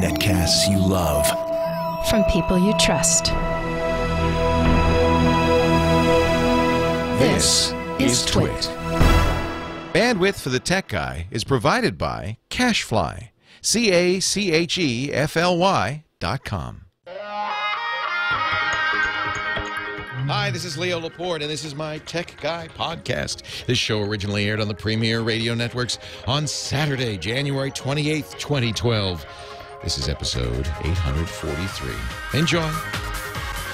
Netcasts you love. From people you trust. This is TWiT. Bandwidth for the Tech Guy is provided by Cachefly. CACHEFLY.com. Hi, this is Leo Laporte, and this is my Tech Guy podcast. This show originally aired on the Premier Radio Networks on Saturday, January 28th, 2012. This is episode 843. Enjoy.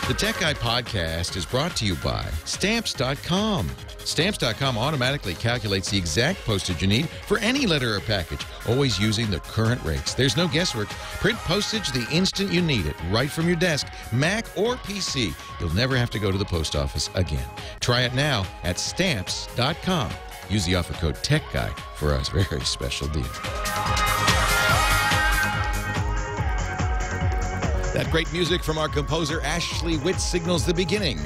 The Tech Guy podcast is brought to you by Stamps.com. Stamps.com automatically calculates the exact postage you need for any letter or package, always using the current rates. There's no guesswork. Print postage the instant you need it, right from your desk, Mac or PC. You'll never have to go to the post office again. Try it now at Stamps.com. Use the offer code TechGuy for a very special deal. That great music from our composer Ashley Witt signals the beginning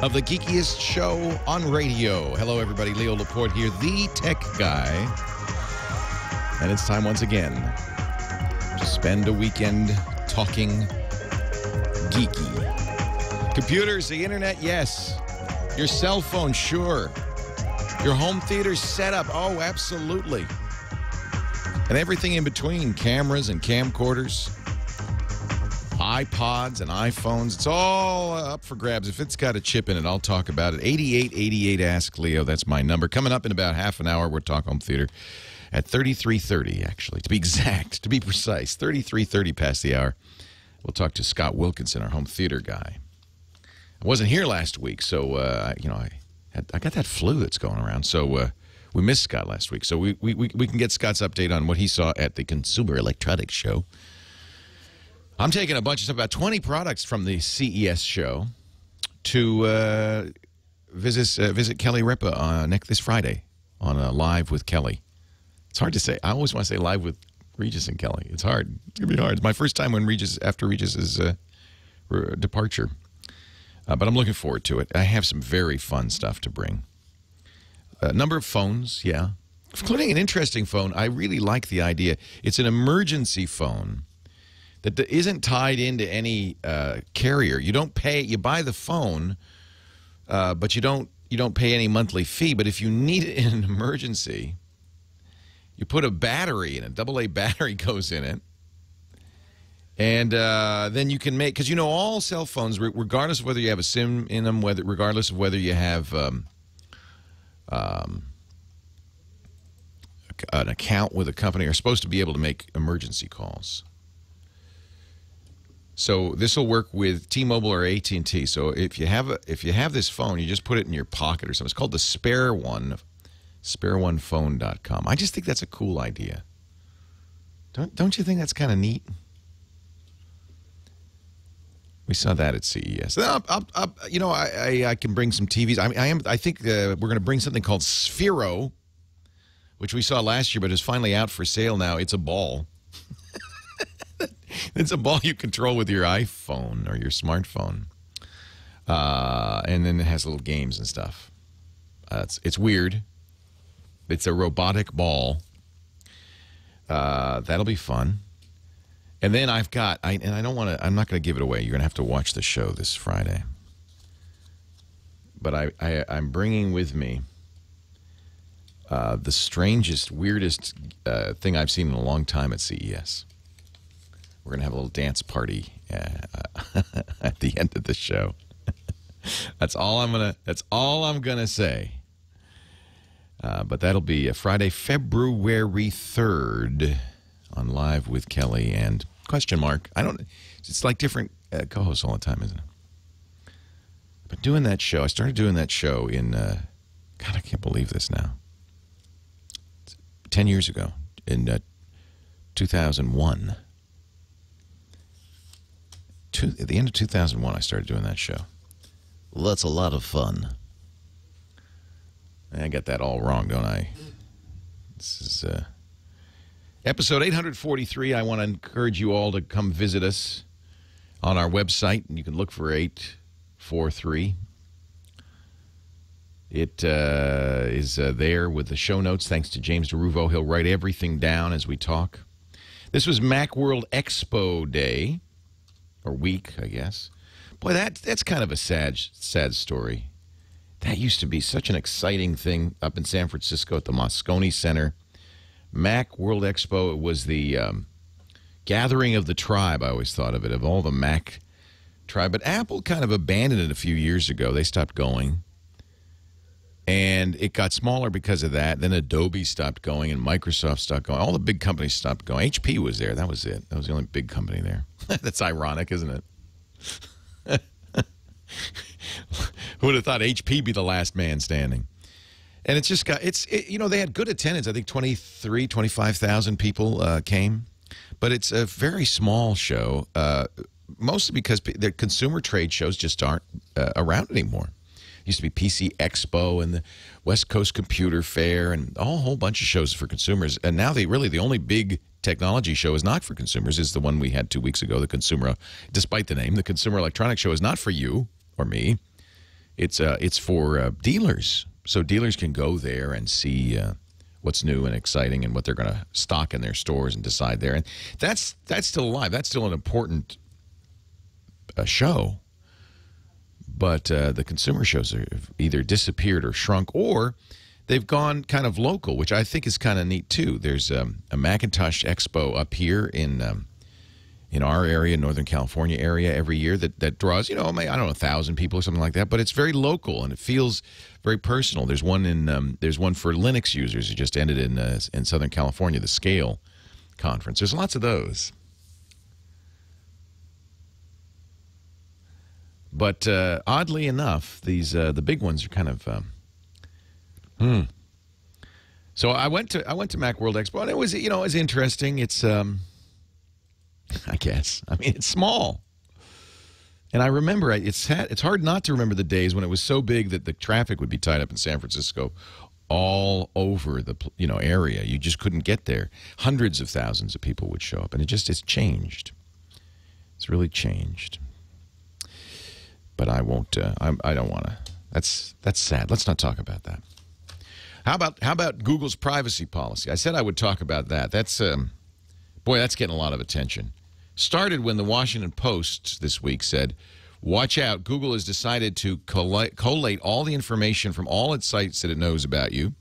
of the geekiest show on radio. Hello, everybody. Leo Laporte here, the Tech Guy. And it's time once again to spend a weekend talking geeky. Computers, the internet, yes. Your cell phone, sure. Your home theater setup, oh, absolutely. And everything in between, cameras and camcorders, iPods and iPhones, it's all up for grabs. If it's got a chip in it, I'll talk about it. 8888 Ask Leo, that's my number. Coming up in about half an hour, we're Talk Home Theater at 33:30, actually, to be exact, to be precise. 33:30 past the hour. We'll talk to Scott Wilkinson, our home theater guy. I wasn't here last week, so, I got that flu that's going around, so we missed Scott last week. So we can get Scott's update on what he saw at the Consumer Electronics Show. I'm taking a bunch of stuff, about 20 products from the CES show to visit Kelly Ripa this Friday on Live with Kelly. It's hard to say. I always want to say Live with Regis and Kelly. It's hard. It's going to be hard. It's my first time after Regis's departure. But I'm looking forward to it. I have some very fun stuff to bring. A number of phones, yeah. Including an interesting phone. I really like the idea. It's an emergency phone that isn't tied into any carrier. You don't pay. You buy the phone, but you don't pay any monthly fee. But if you need it in an emergency, you put a battery in it. AA battery goes in it, and then you can make, because all cell phones, regardless of whether you have a SIM in them, regardless of whether you have an account with a company, are supposed to be able to make emergency calls. So this will work with T-Mobile or AT&T. So if you have this phone, you just put it in your pocket or something. It's called the Spare One, spareonephone.com. I just think that's a cool idea. Don't you think that's kind of neat? We saw that at CES. I can bring some TVs. I think we're going to bring something called Sphero, which we saw last year, but is finally out for sale now. It's a ball. It's a ball you control with your iPhone or your smartphone. And then it has little games and stuff. It's weird. It's a robotic ball. That'll be fun. And then I'm not going to give it away. You're going to have to watch the show this Friday. But I'm bringing with me the strangest, weirdest thing I've seen in a long time at CES. We're going to have a little dance party at the end of the show. That's all I'm gonna say. But that'll be Friday, February 3rd on Live with Kelly and question mark. It's like different co-hosts all the time, isn't it? But doing that show, I started doing that show in God, I can't believe this now. 10 years ago in 2001. At the end of 2001, I started doing that show. Well, that's a lot of fun. I got that all wrong, don't I? This is episode 843. I want to encourage you all to come visit us on our website, and you can look for 843. It is there with the show notes. Thanks to James DeRuvo. He'll write everything down as we talk. This was Macworld Expo Day, or week, I guess. Boy, that's kind of a sad story. That used to be such an exciting thing up in San Francisco at the Moscone Center. Macworld Expo, it was the gathering of the tribe, I always thought of it, of all the Mac tribe. But Apple kind of abandoned it a few years ago. They stopped going. And it got smaller because of that. Then Adobe stopped going and Microsoft stopped going. All the big companies stopped going. HP was there. That was it. That was the only big company there. That's ironic, isn't it? Who would have thought HP be the last man standing? And it's just got, they had good attendance. I think 25,000 people came. But it's a very small show, mostly because the consumer trade shows just aren't around anymore. Used to be PC Expo and the West Coast Computer Fair and a whole bunch of shows for consumers. And now the only big technology show is not for consumers. Is the one we had 2 weeks ago, despite the name, the Consumer Electronics Show is not for you or me. It's for dealers. So dealers can go there and see what's new and exciting and what they're going to stock in their stores and decide there. And that's still alive. That's still an important show. But the consumer shows have either disappeared or shrunk, or they've gone kind of local, which I think is kind of neat too. There's a Macintosh Expo up here in our area, Northern California area, every year that draws, I don't know, 1,000 people or something like that. But it's very local and it feels very personal. There's one for Linux users. It just ended in Southern California, the Scale Conference. There's lots of those. But oddly enough, these the big ones are kind of So I went to Macworld Expo, and it was it was interesting. It's I guess it's small, and I remember it's hard not to remember the days when it was so big that the traffic would be tied up in San Francisco, all over the area. You just couldn't get there. Hundreds of thousands of people would show up, and it's changed. It's really changed. But I won't. I don't want to. That's sad. Let's not talk about that. How about Google's privacy policy? I said I would talk about that. That's boy, that's getting a lot of attention. Started when the Washington Post this week said, "Watch out! Google has decided to collate all the information from all its sites that it knows about you.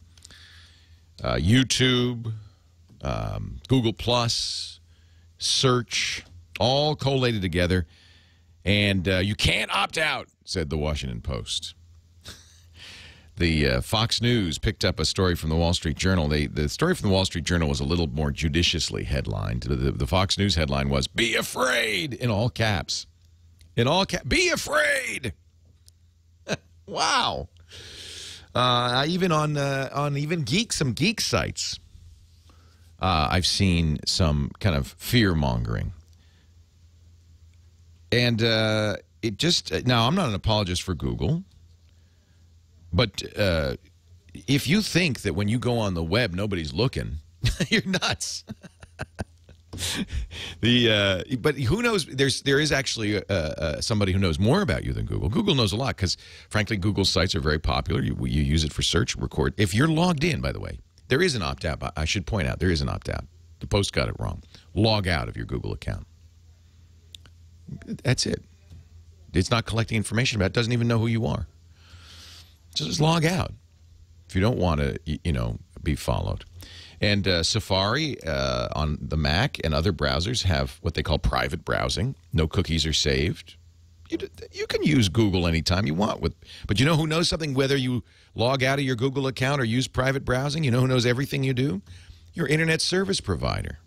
YouTube, Google Plus, Search, all collated together." And you can't opt out, said the Washington Post. The Fox News picked up a story from the Wall Street Journal. The story from the Wall Street Journal was a little more judiciously headlined. The Fox News headline was, "Be afraid," in all caps. In all caps. Be afraid. Wow. Even on some geek sites, I've seen some kind of fear-mongering. And it just now, I'm not an apologist for Google, but if you think that when you go on the web nobody's looking, you're nuts. But who knows? There is actually somebody who knows more about you than Google. Google knows a lot because, frankly, Google's sites are very popular. You use it for search, record. If you're logged in, by the way, there is an opt-out. I should point out there is an opt-out. The Post got it wrong. Log out of your Google account. That's it. It's not collecting information about it. It doesn't even know who you are. So just log out if you don't want to, be followed. And Safari on the Mac and other browsers have what they call private browsing. No cookies are saved. You can use Google anytime you want. But you know who knows something, whether you log out of your Google account or use private browsing? You know who knows everything you do? Your internet service provider.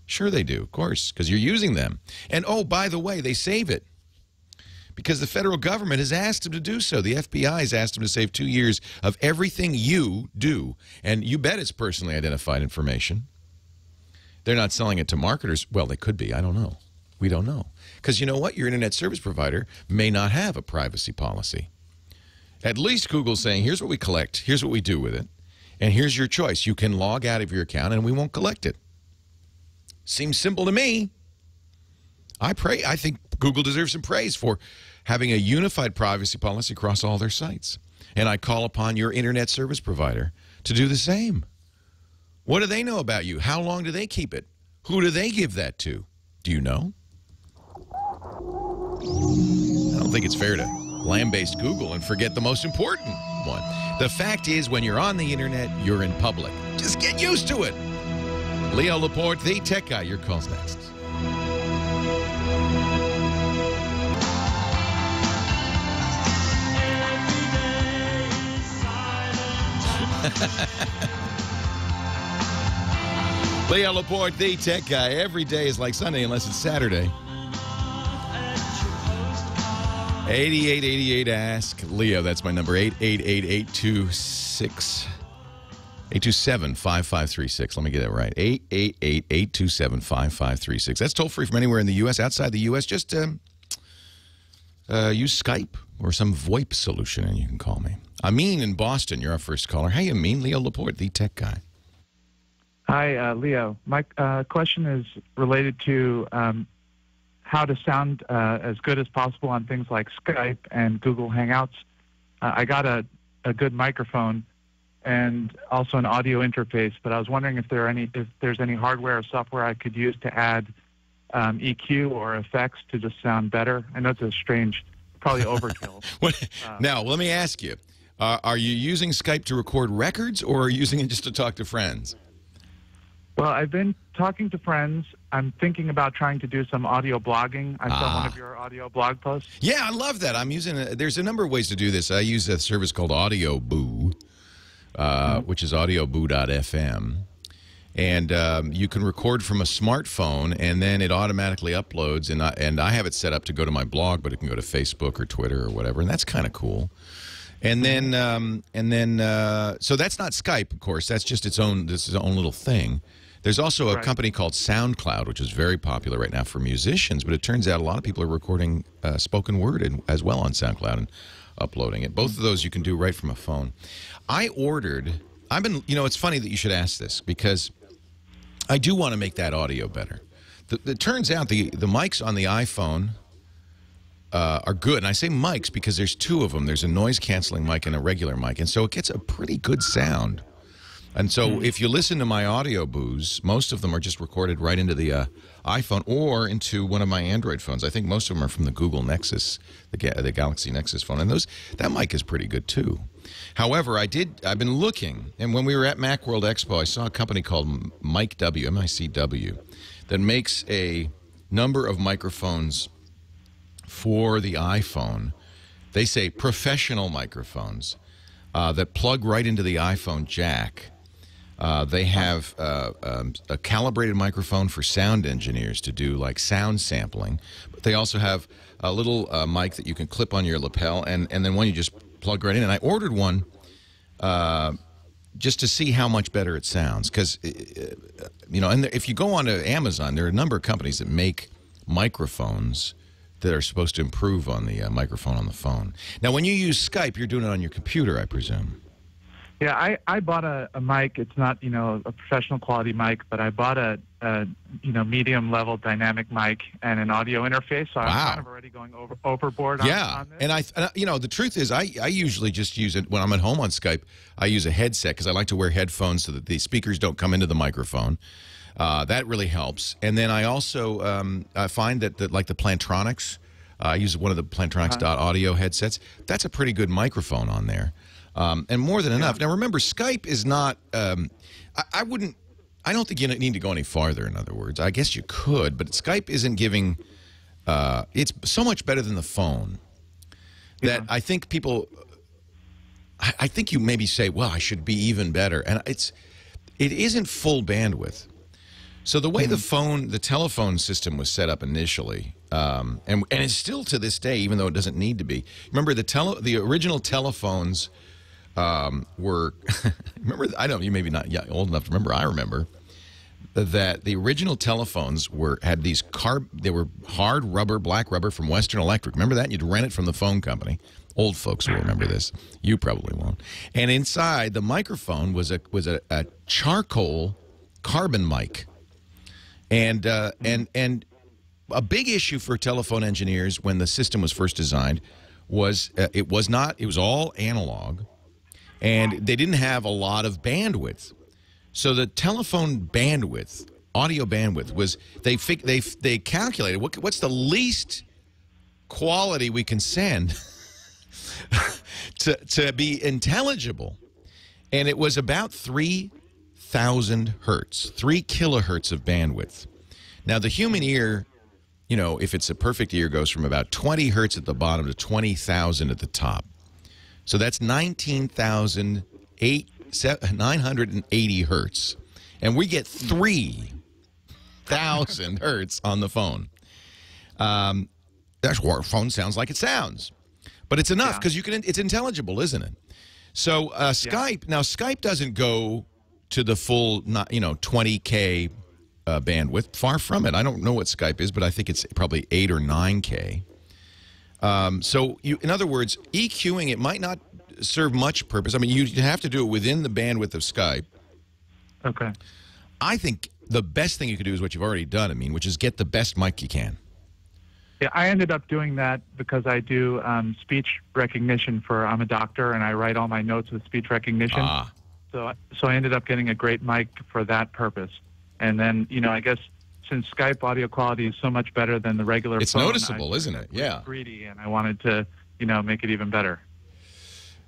Sure they do, of course, because you're using them. And, oh, by the way, they save it because the federal government has asked them to do so. The FBI has asked them to save 2 years of everything you do. And you bet it's personally identified information. They're not selling it to marketers. Well, they could be. I don't know. We don't know. Because you know what? Your internet service provider may not have a privacy policy. At least Google's saying, here's what we collect. Here's what we do with it. And here's your choice. You can log out of your account and we won't collect it. Seems simple to me. I think Google deserves some praise for having a unified privacy policy across all their sites. And I call upon your internet service provider to do the same. What do they know about you? How long do they keep it? Who do they give that to? Do you know? I don't think it's fair to lambaste Google and forget the most important one. The fact is, when you're on the internet, you're in public. Just get used to it. Leo Laporte, the tech guy. Your call's next. Leo Laporte, the tech guy. Every day is like Sunday unless it's Saturday. 8888 Ask Leo. That's my number. 888-827-5536. Let me get it right. 888-827-5536. That's toll free from anywhere in the U.S. Outside the U.S., just use Skype or some VoIP solution, and you can call me. Amin in Boston, you're our first caller. Hey, Amin. Leo Laporte, the tech guy. Hi, Leo. My question is related to how to sound as good as possible on things like Skype and Google Hangouts. I got a good microphone and also an audio interface, but I was wondering if there's any hardware or software I could use to add EQ or effects to just sound better. I know it's a strange, probably overkill. Now, let me ask you, are you using Skype to record records, or are you using it just to talk to friends? Well, I've been talking to friends. I'm thinking about trying to do some audio blogging. I saw one of your audio blog posts. Yeah, I love that. I'm using there's a number of ways to do this. I use a service called Audio Boo, which is audioboo.fm. And you can record from a smartphone, and then it automatically uploads. And I have it set up to go to my blog, but it can go to Facebook or Twitter or whatever, and that's kind of cool. And then, so that's not Skype, of course. That's just its own little thing. There's also a company called SoundCloud, which is very popular right now for musicians. But it turns out a lot of people are recording spoken word as well on SoundCloud and uploading it. Both of those you can do right from a phone. I've been, it's funny that you should ask this, because I do want to make that audio better. It turns out the mics on the iPhone are good. And I say mics because there's two of them. There's a noise-canceling mic and a regular mic. And so it gets a pretty good sound. And so if you listen to my audio boos, most of them are just recorded right into the iPhone or into one of my Android phones. I think most of them are from the Google Nexus, the Galaxy Nexus phone. And that mic is pretty good, too. However, I've been looking, and when we were at Macworld Expo, I saw a company called MicW, M-I-C-W, that makes a number of microphones for the iPhone. They say professional microphones that plug right into the iPhone jack. They have a calibrated microphone for sound engineers to do like sound sampling. But they also have a little mic that you can clip on your lapel, and then one you just plug right in. And I ordered one just to see how much better it sounds. Because, and if you go on to Amazon, there are a number of companies that make microphones that are supposed to improve on the microphone on the phone. Now, when you use Skype, you're doing it on your computer, I presume. Yeah, I bought a mic. It's not, a professional quality mic, but I bought a medium level dynamic mic and an audio interface. So I'm kind of already going overboard on this. And the truth is, I usually just use it when I'm at home on Skype. I use a headset because I like to wear headphones so that the speakers don't come into the microphone. That really helps. And then I also I find that like the Plantronics, I use one of the Plantronics.audio headsets. That's a pretty good microphone on there. And more than enough. Now, remember, Skype is not, I don't think you need to go any farther, in other words. I guess you could, but Skype isn't giving, it's so much better than the phone that I think people, I think you maybe say, well, I should be even better. And it isn't full bandwidth. So the way the telephone system was set up initially, and it's still to this day, even though it doesn't need to be. Remember, the original telephones were, you may be not old enough to remember, I remember, that the original telephones had these they were hard rubber, black rubber from Western Electric. Remember that? You'd rent it from the phone company. Old folks will remember this. You probably won't. And inside, the microphone was a charcoal carbon mic. And a big issue for telephone engineers when the system was first designed was it was all analog, and they didn't have a lot of bandwidth. So the telephone bandwidth, audio bandwidth, was they calculated what's the least quality we can send to be intelligible, and it was about 3,000 hertz, 3 kilohertz of bandwidth. Now the human ear, you know, if it's a perfect ear, goes from about 20 hertz at the bottom to 20,000 at the top. So that's 19,980 hertz, and we get 3,000 hertz on the phone. That's what a phone sounds like it sounds. But it's enough because it's intelligible, isn't it? So Skype, now Skype doesn't go to the full, 20K bandwidth. Far from it. I don't know what Skype is, but I think it's probably 8 or 9K. So in other words, EQing it might not serve much purpose. I mean, you have to do it within the bandwidth of Skype. Okay. I think the best thing you could do is what you've already done, which is get the best mic you can. Yeah, I ended up doing that because I do speech recognition I'm a doctor, and I write all my notes with speech recognition. So I ended up getting a great mic for that purpose. And then, I guess since Skype audio quality is so much better than the regular it's phone, noticeable, isn't it? Yeah. Greedy, and I wanted to, make it even better.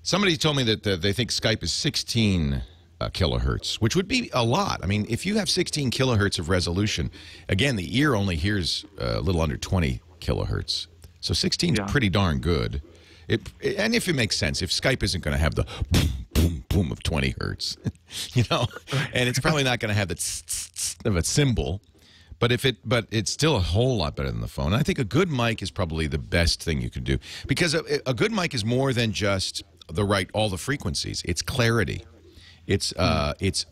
Somebody told me that they think Skype is 16 kilohertz, which would be a lot. I mean, if you have 16 kilohertz of resolution, again, the ear only hears a little under 20 kilohertz. So 16 is pretty darn good. And if it makes sense, if Skype isn't going to have the boom, boom, boom of 20 hertz, and it's probably not going to have the tss, tss, tss of a cymbal, but it's still a whole lot better than the phone. And I think a good mic is probably the best thing you can do, because a good mic is more than just all the frequencies. It's clarity. It's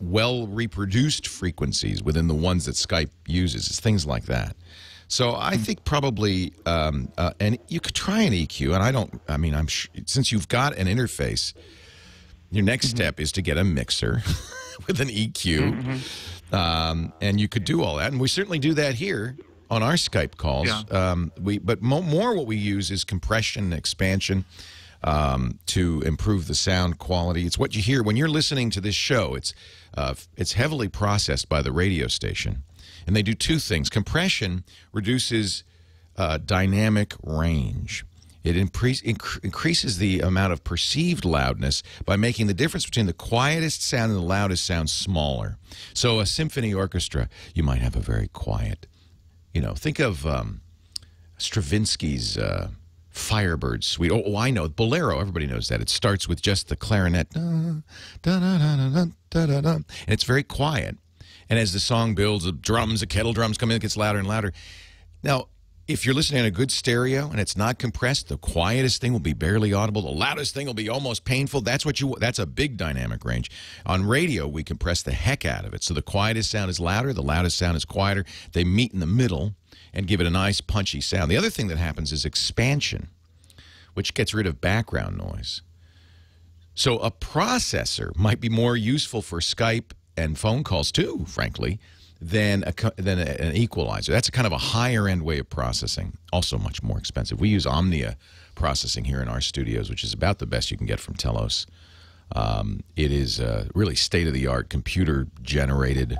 well reproduced frequencies within the ones that Skype uses. It's things like that. So I think probably, and you could try an EQ, and I'm sure, since you've got an interface, your next step is to get a mixer with an EQ, and you could do all that, and we certainly do that here on our Skype calls. Yeah. But more what we use is compression and expansion to improve the sound quality. It's what you hear when you're listening to this show. It's heavily processed by the radio station. And they do two things. Compression reduces dynamic range. It increases the amount of perceived loudness by making the difference between the quietest sound and the loudest sound smaller. So a symphony orchestra, you might have a very quiet, think of Stravinsky's Firebird Suite. Oh, I know. Bolero, everybody knows that. It starts with just the clarinet. And it's very quiet. And as the song builds, the kettle drums come in, it gets louder and louder. Now, if you're listening on a good stereo and it's not compressed, the quietest thing will be barely audible. The loudest thing will be almost painful. That's a big dynamic range. On radio, we compress the heck out of it. So the quietest sound is louder, the loudest sound is quieter. They meet in the middle and give it a nice punchy sound. The other thing that happens is expansion, which gets rid of background noise. So a processor might be more useful for Skype and phone calls too, frankly, than an equalizer. That's a kind of a higher-end way of processing, also much more expensive. We use Omnia processing here in our studios, which is about the best you can get from Telos. It is really state-of-the-art, computer-generated.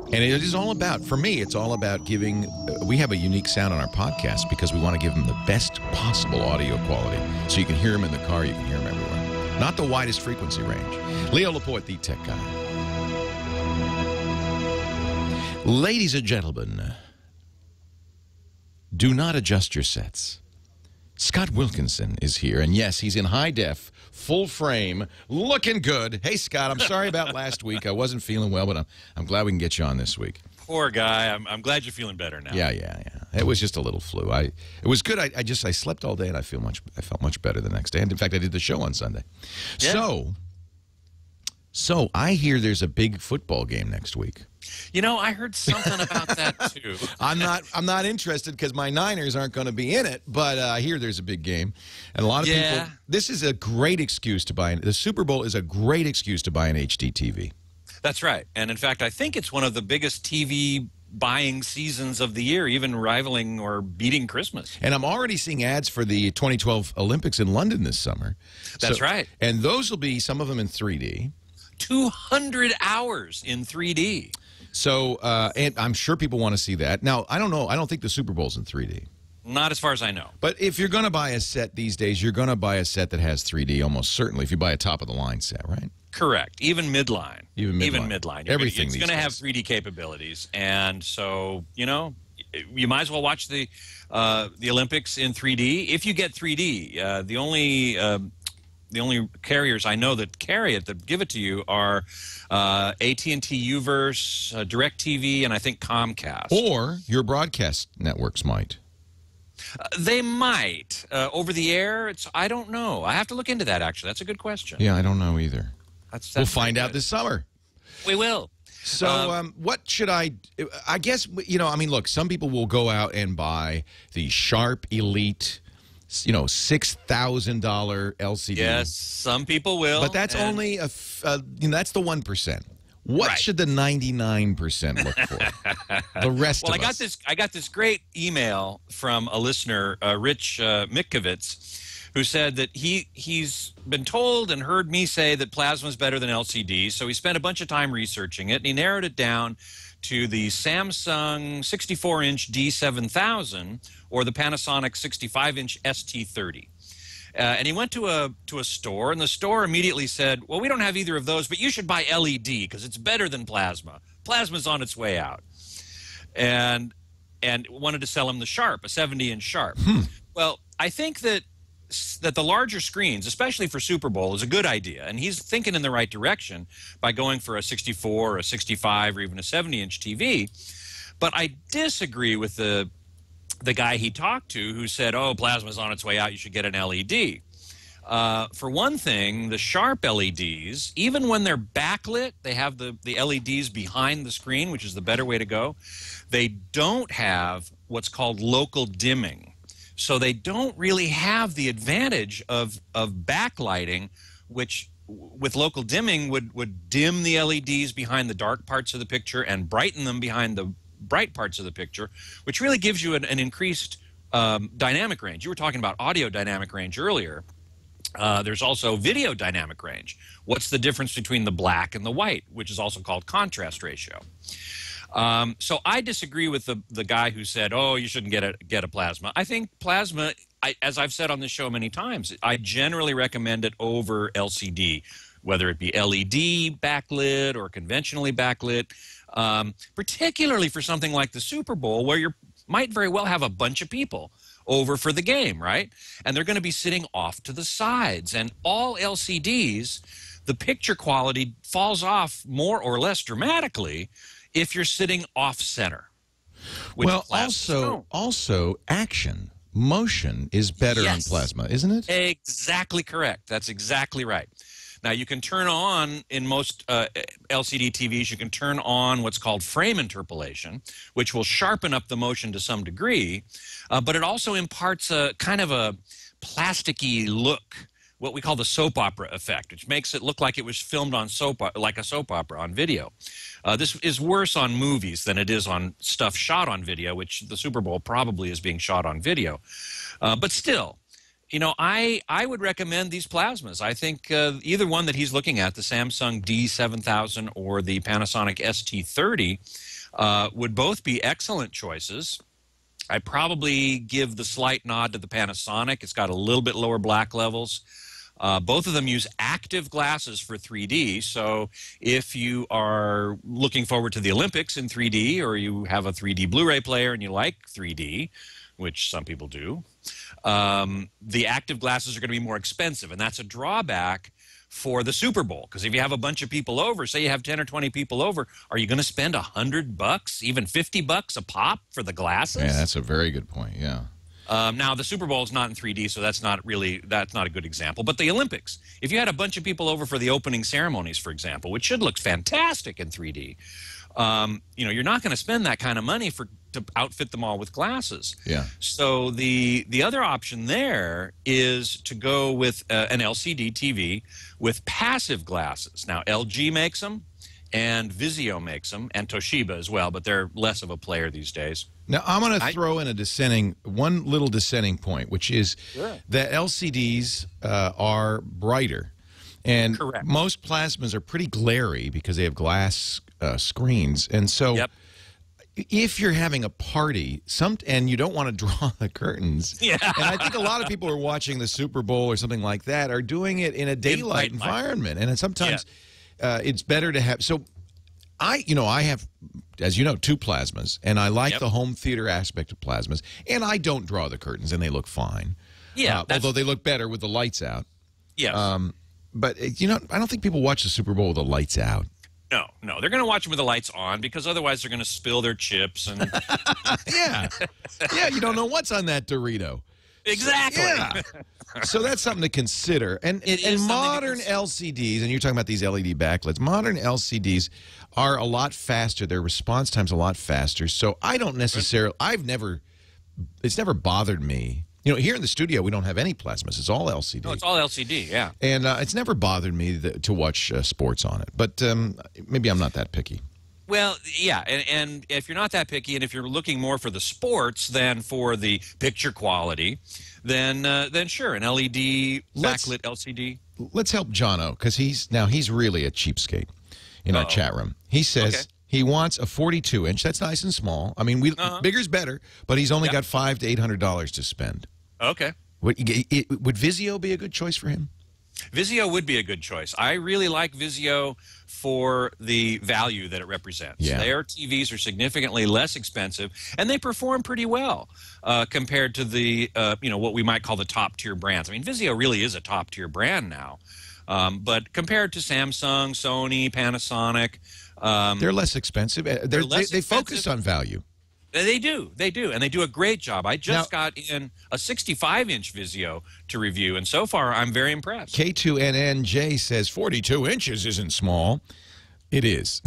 And it is all about, for me, it's all about giving, we have a unique sound on our podcast because we want to give them the best possible audio quality. So you can hear them in the car, you can hear them everywhere. Not the widest frequency range. Leo Laporte, the tech guy. Ladies and gentlemen, do not adjust your sets. Scott Wilkinson is here, and yes, he's in high def, full frame, looking good. Hey, Scott, I'm sorry about last week. I wasn't feeling well, but I'm glad we can get you on this week. Poor guy. I'm glad you're feeling better now. Yeah. It was just a little flu. It was good. I slept all day, and I felt much better the next day. And in fact, I did the show on Sunday. Yeah. So I hear there's a big football game next week. I heard something about that too. I'm not interested because my Niners aren't going to be in it, but I hear there's a big game, and a lot of people. This is a great excuse to buy. The Super Bowl is a great excuse to buy an HD TV. That's right. And in fact, I think it's one of the biggest TV buying seasons of the year, even rivaling or beating Christmas. And I'm already seeing ads for the 2012 Olympics in London this summer. That's right. And those will be, some of them in 3D. 200 hours in 3D. So, and I'm sure people want to see that. Now, I don't know. I don't think the Super Bowl's in 3D. Not as far as I know. But if you're going to buy a set these days, you're going to buy a set that has 3D almost certainly if you buy a top-of-the-line set, right? Correct. Even midline. Even midline. Everything. It's going to have 3D capabilities. And so, you know, you might as well watch the Olympics in 3D. If you get 3D, the only carriers I know that carry it, that give it to you, are AT&T Uverse, DirecTV, and I think Comcast. Or your broadcast networks might. They might. Over the air, I don't know. I have to look into that, actually. That's a good question. Yeah, I don't know either. We'll find out this summer. We will. So what should I guess, you know, I mean, look, some people will go out and buy the Sharp Elite, you know, $6,000 LCD. Yes, some people will. But that's only, you know, that's the 1%. What should the 99% look for? The rest of us. I got this great email from a listener, Rich Mitkovitz, who said that he's been told and heard me say that plasma is better than LCD, so he spent a bunch of time researching it, and he narrowed it down to the Samsung 64-inch D7000 or the Panasonic 65-inch ST30. And he went to a store, and the store immediately said, well, we don't have either of those, but you should buy LED because it's better than plasma. Plasma's on its way out. And wanted to sell him the Sharp, a 70-inch Sharp. Well, I think that the larger screens, especially for Super Bowl, is a good idea. And he's thinking in the right direction by going for a 64 or a 65 or even a 70-inch TV. But I disagree with the guy he talked to who said, oh, plasma's on its way out, you should get an LED. For one thing, the Sharp LEDs, even when they're backlit, they have the LEDs behind the screen, which is the better way to go. They don't have what's called local dimming. So they don't really have the advantage of backlighting, which with local dimming would dim the LEDs behind the dark parts of the picture and brighten them behind the bright parts of the picture, which really gives you an increased dynamic range. You were talking about audio dynamic range earlier. There's also video dynamic range. What's the difference between the black and the white, which is also called contrast ratio? So I disagree with the guy who said, oh, you shouldn't get a plasma. I think plasma, as I've said on this show many times, I generally recommend it over LCD, whether it be LED backlit or conventionally backlit, particularly for something like the Super Bowl, where you might very well have a bunch of people over for the game, right? And they're going to be sitting off to the sides. And all LCDs, the picture quality falls off more or less dramatically if you're sitting off center. Well, also action, motion is better on plasma, isn't it? Exactly correct. That's exactly right. Now, you can turn on, in most LCD TVs, you can turn on what's called frame interpolation, which will sharpen up the motion to some degree, but it also imparts a kind of a plasticky look, what we call the soap opera effect, which makes it look like it was filmed on like a soap opera on video. This is worse on movies than it is on stuff shot on video, which the Super Bowl probably is being shot on video. But still, you know, I would recommend these plasmas. I think either one that he's looking at, the Samsung D7000 or the Panasonic ST30, would both be excellent choices. I'd probably give the slight nod to the Panasonic. It's got a little bit lower black levels. Both of them use active glasses for 3D, so if you are looking forward to the Olympics in 3D, or you have a 3D Blu-ray player and you like 3D, which some people do, the active glasses are going to be more expensive, and that's a drawback for the Super Bowl, because if you have a bunch of people over, say you have 10 or 20 people over, are you going to spend $100, even $50 a pop for the glasses? Yeah, that's a very good point, yeah. Now, the Super Bowl is not in 3D, so that's not a good example. But the Olympics, if you had a bunch of people over for the opening ceremonies, for example, which should look fantastic in 3D, you know, you're not going to spend that kind of money to outfit them all with glasses. Yeah. So the other option there is to go with an LCD TV with passive glasses. Now, LG makes them, and Vizio makes them, and Toshiba as well, but they're less of a player these days. Now, I'm going to throw in one little dissenting point, which is that LCDs are brighter. And Correct. most plasmas are pretty glary because they have glass screens. And so if you're having a party and you don't want to draw the curtains, and I think a lot of people who are watching the Super Bowl or something like that are doing it in a daylight environment. And sometimes it's better to have. So I have, as you know, 2 plasmas, and I like the home theater aspect of plasmas. And I don't draw the curtains, and they look fine. Yeah. Although they look better with the lights out. Yes. But, I don't think people watch the Super Bowl with the lights out. No. They're going to watch them with the lights on because otherwise they're going to spill their chips. And Yeah, you don't know what's on that Dorito. Exactly. So that's something to consider. And modern LCDs, and you're talking about these LED backlights, modern LCDs are a lot faster. Their response time's a lot faster. So I don't necessarily, it's never bothered me. Here in the studio, we don't have any plasmas. It's all LCD. No, it's all LCD, yeah. And it's never bothered me to watch sports on it. But maybe I'm not that picky. Well, yeah, and if you're not that picky, and if you're looking more for the sports than for the picture quality, then sure, an LED backlit LCD. Let's help Jono, because he's really a cheapskate in our chat room. He says he wants a 42-inch. That's nice and small. I mean, bigger's better, but he's only got $500 to $800 to spend. Okay. Would Vizio be a good choice for him? Vizio would be a good choice. I really like Vizio for the value that it represents. Yeah. Their TVs are significantly less expensive, and they perform pretty well compared to the what we might call the top tier brands. I mean, Vizio really is a top tier brand now, but compared to Samsung, Sony, Panasonic, they're less expensive. They focus on value. They do, and they do a great job. I just got in a 65-inch Vizio to review, and so far I'm very impressed. K2NNJ says 42 inches isn't small. It is.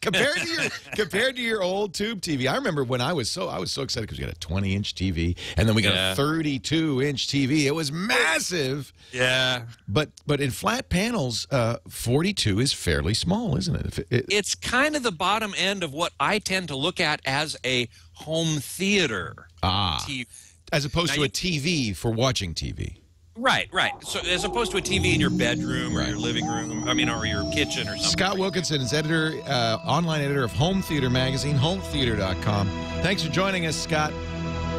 compared to your old tube TV. I remember when I was so excited because we got a 20-inch TV, and then we got a 32-inch TV. It was massive. Yeah. But in flat panels, 42 is fairly small, isn't it? It's kind of the bottom end of what I tend to look at as a home theater TV. As opposed to a TV for watching TV. Right. So as opposed to a TV in your bedroom or your living room, or your kitchen or something. Scott Wilkinson is online editor of Home Theater Magazine, hometheater.com. Thanks for joining us, Scott.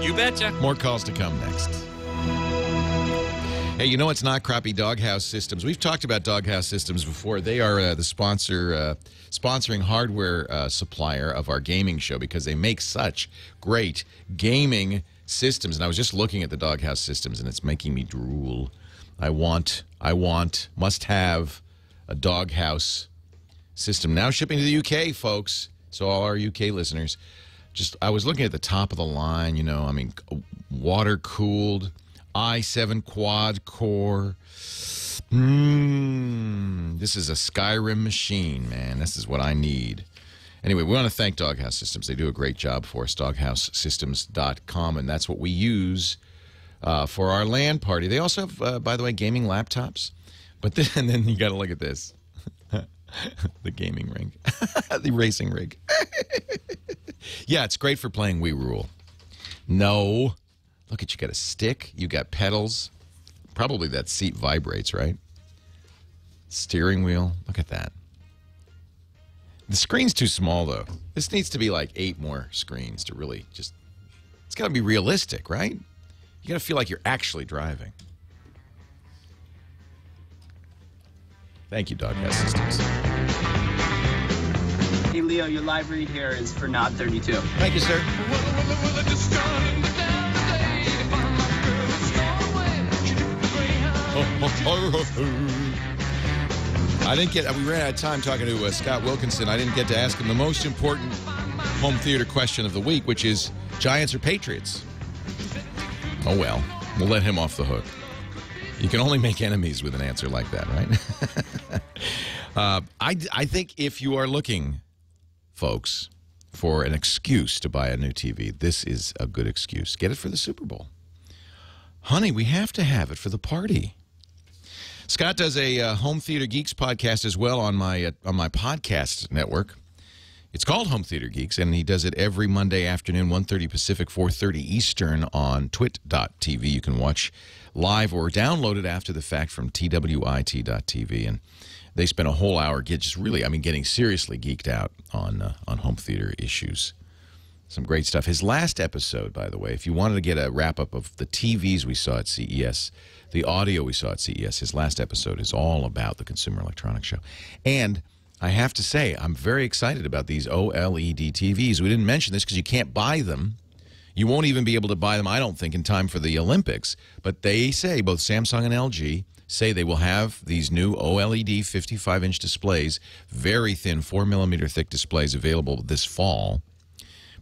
You betcha. More calls to come next. Hey, it's not crappy Doghouse Systems. We've talked about Doghouse Systems before. They are the sponsoring hardware supplier of our gaming show because they make such great gaming systems. And I was just looking at the Doghouse Systems, and it's making me drool. I must have a Doghouse system. Now shipping to the UK, folks. So all our UK listeners, I was looking at the top of the line, water-cooled, i7 quad-core. This is a Skyrim machine, man. This is what I need. Anyway, we want to thank Doghouse Systems. They do a great job for us, doghousesystems.com, and that's what we use for our LAN party. They also have, by the way, gaming laptops. But then you got to look at this. The gaming rig. The racing rig. Yeah, it's great for playing Wii Rule. No. Look at you got a stick. You got pedals. Probably that seat vibrates, right? Steering wheel. Look at that. The screen's too small, though. This needs to be like 8 more screens to really just... It's got to be realistic, right? You got to feel like you're actually driving. Thank you, Doghouse Systems. Hey, Leo, your live read here is for Nod 32. Thank you, sir. We ran out of time talking to Scott Wilkinson. I didn't get to ask him the most important home theater question of the week, which is Giants or Patriots? Oh, well, we'll let him off the hook. You can only make enemies with an answer like that, right? I think if you are looking, folks, for an excuse to buy a new TV, this is a good excuse. Get it for the Super Bowl. Honey, we have to have it for the party. Scott does a Home Theater Geeks podcast as well on my podcast network. It's called Home Theater Geeks, and he does it every Monday afternoon, 1:30 Pacific, 4:30 Eastern on TWiT.tv. You can watch live or download it after the fact from TWiT.tv. And they spent a whole hour getting seriously geeked out on home theater issues. Some great stuff. His last episode, by the way, if you wanted to get a wrap-up of the TVs we saw at CES, the audio we saw at CES, his last episode is all about the Consumer Electronics Show. And I have to say, I'm very excited about these OLED TVs. We didn't mention this because you can't buy them. You won't even be able to buy them, I don't think, in time for the Olympics. But they say, both Samsung and LG say they will have these new OLED 55-inch displays, very thin, 4mm thick displays available this fall.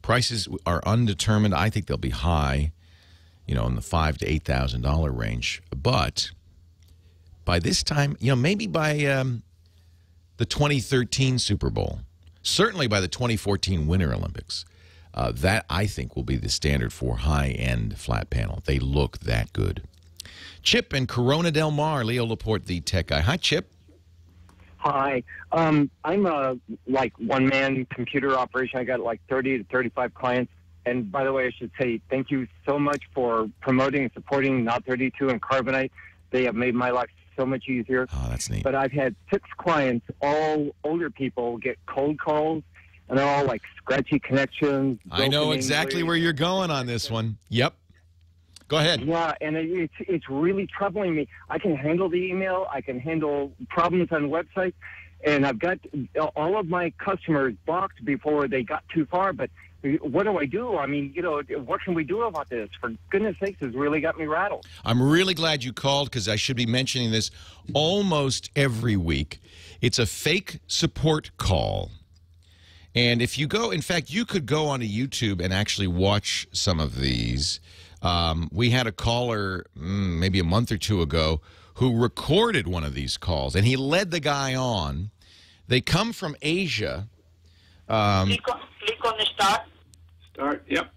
Prices are undetermined. I think they'll be high, in the $5,000 to $8,000 range. But by this time, maybe by the 2013 Super Bowl, certainly by the 2014 Winter Olympics, that, I think, will be the standard for high-end flat panel. They look that good. Chip in Corona Del Mar, Leo Laporte, the tech guy. Hi, Chip. Hi. I'm a one-man computer operation. I got 30 to 35 clients. And by the way, I should say thank you so much for promoting and supporting Not 32 and Carbonite. They have made my life so much easier. Oh, that's neat. But I've had 6 clients, all older people, get cold calls, and they're all scratchy connections. I know exactly where you're going on this one. Yep. Go ahead. Yeah, and it's really troubling me. I can handle the email. I can handle problems on websites. And I've got all of my customers blocked before they got too far. But what do I do? I mean, what can we do about this? For goodness sakes, it's really got me rattled. I'm really glad you called because I should be mentioning this almost every week. It's a fake support call. And if you go, in fact, you could go onto YouTube and actually watch some of these. We had a caller maybe a month or two ago who recorded one of these calls, and he led the guy on. They come from Asia. Click on the start. Start, yep.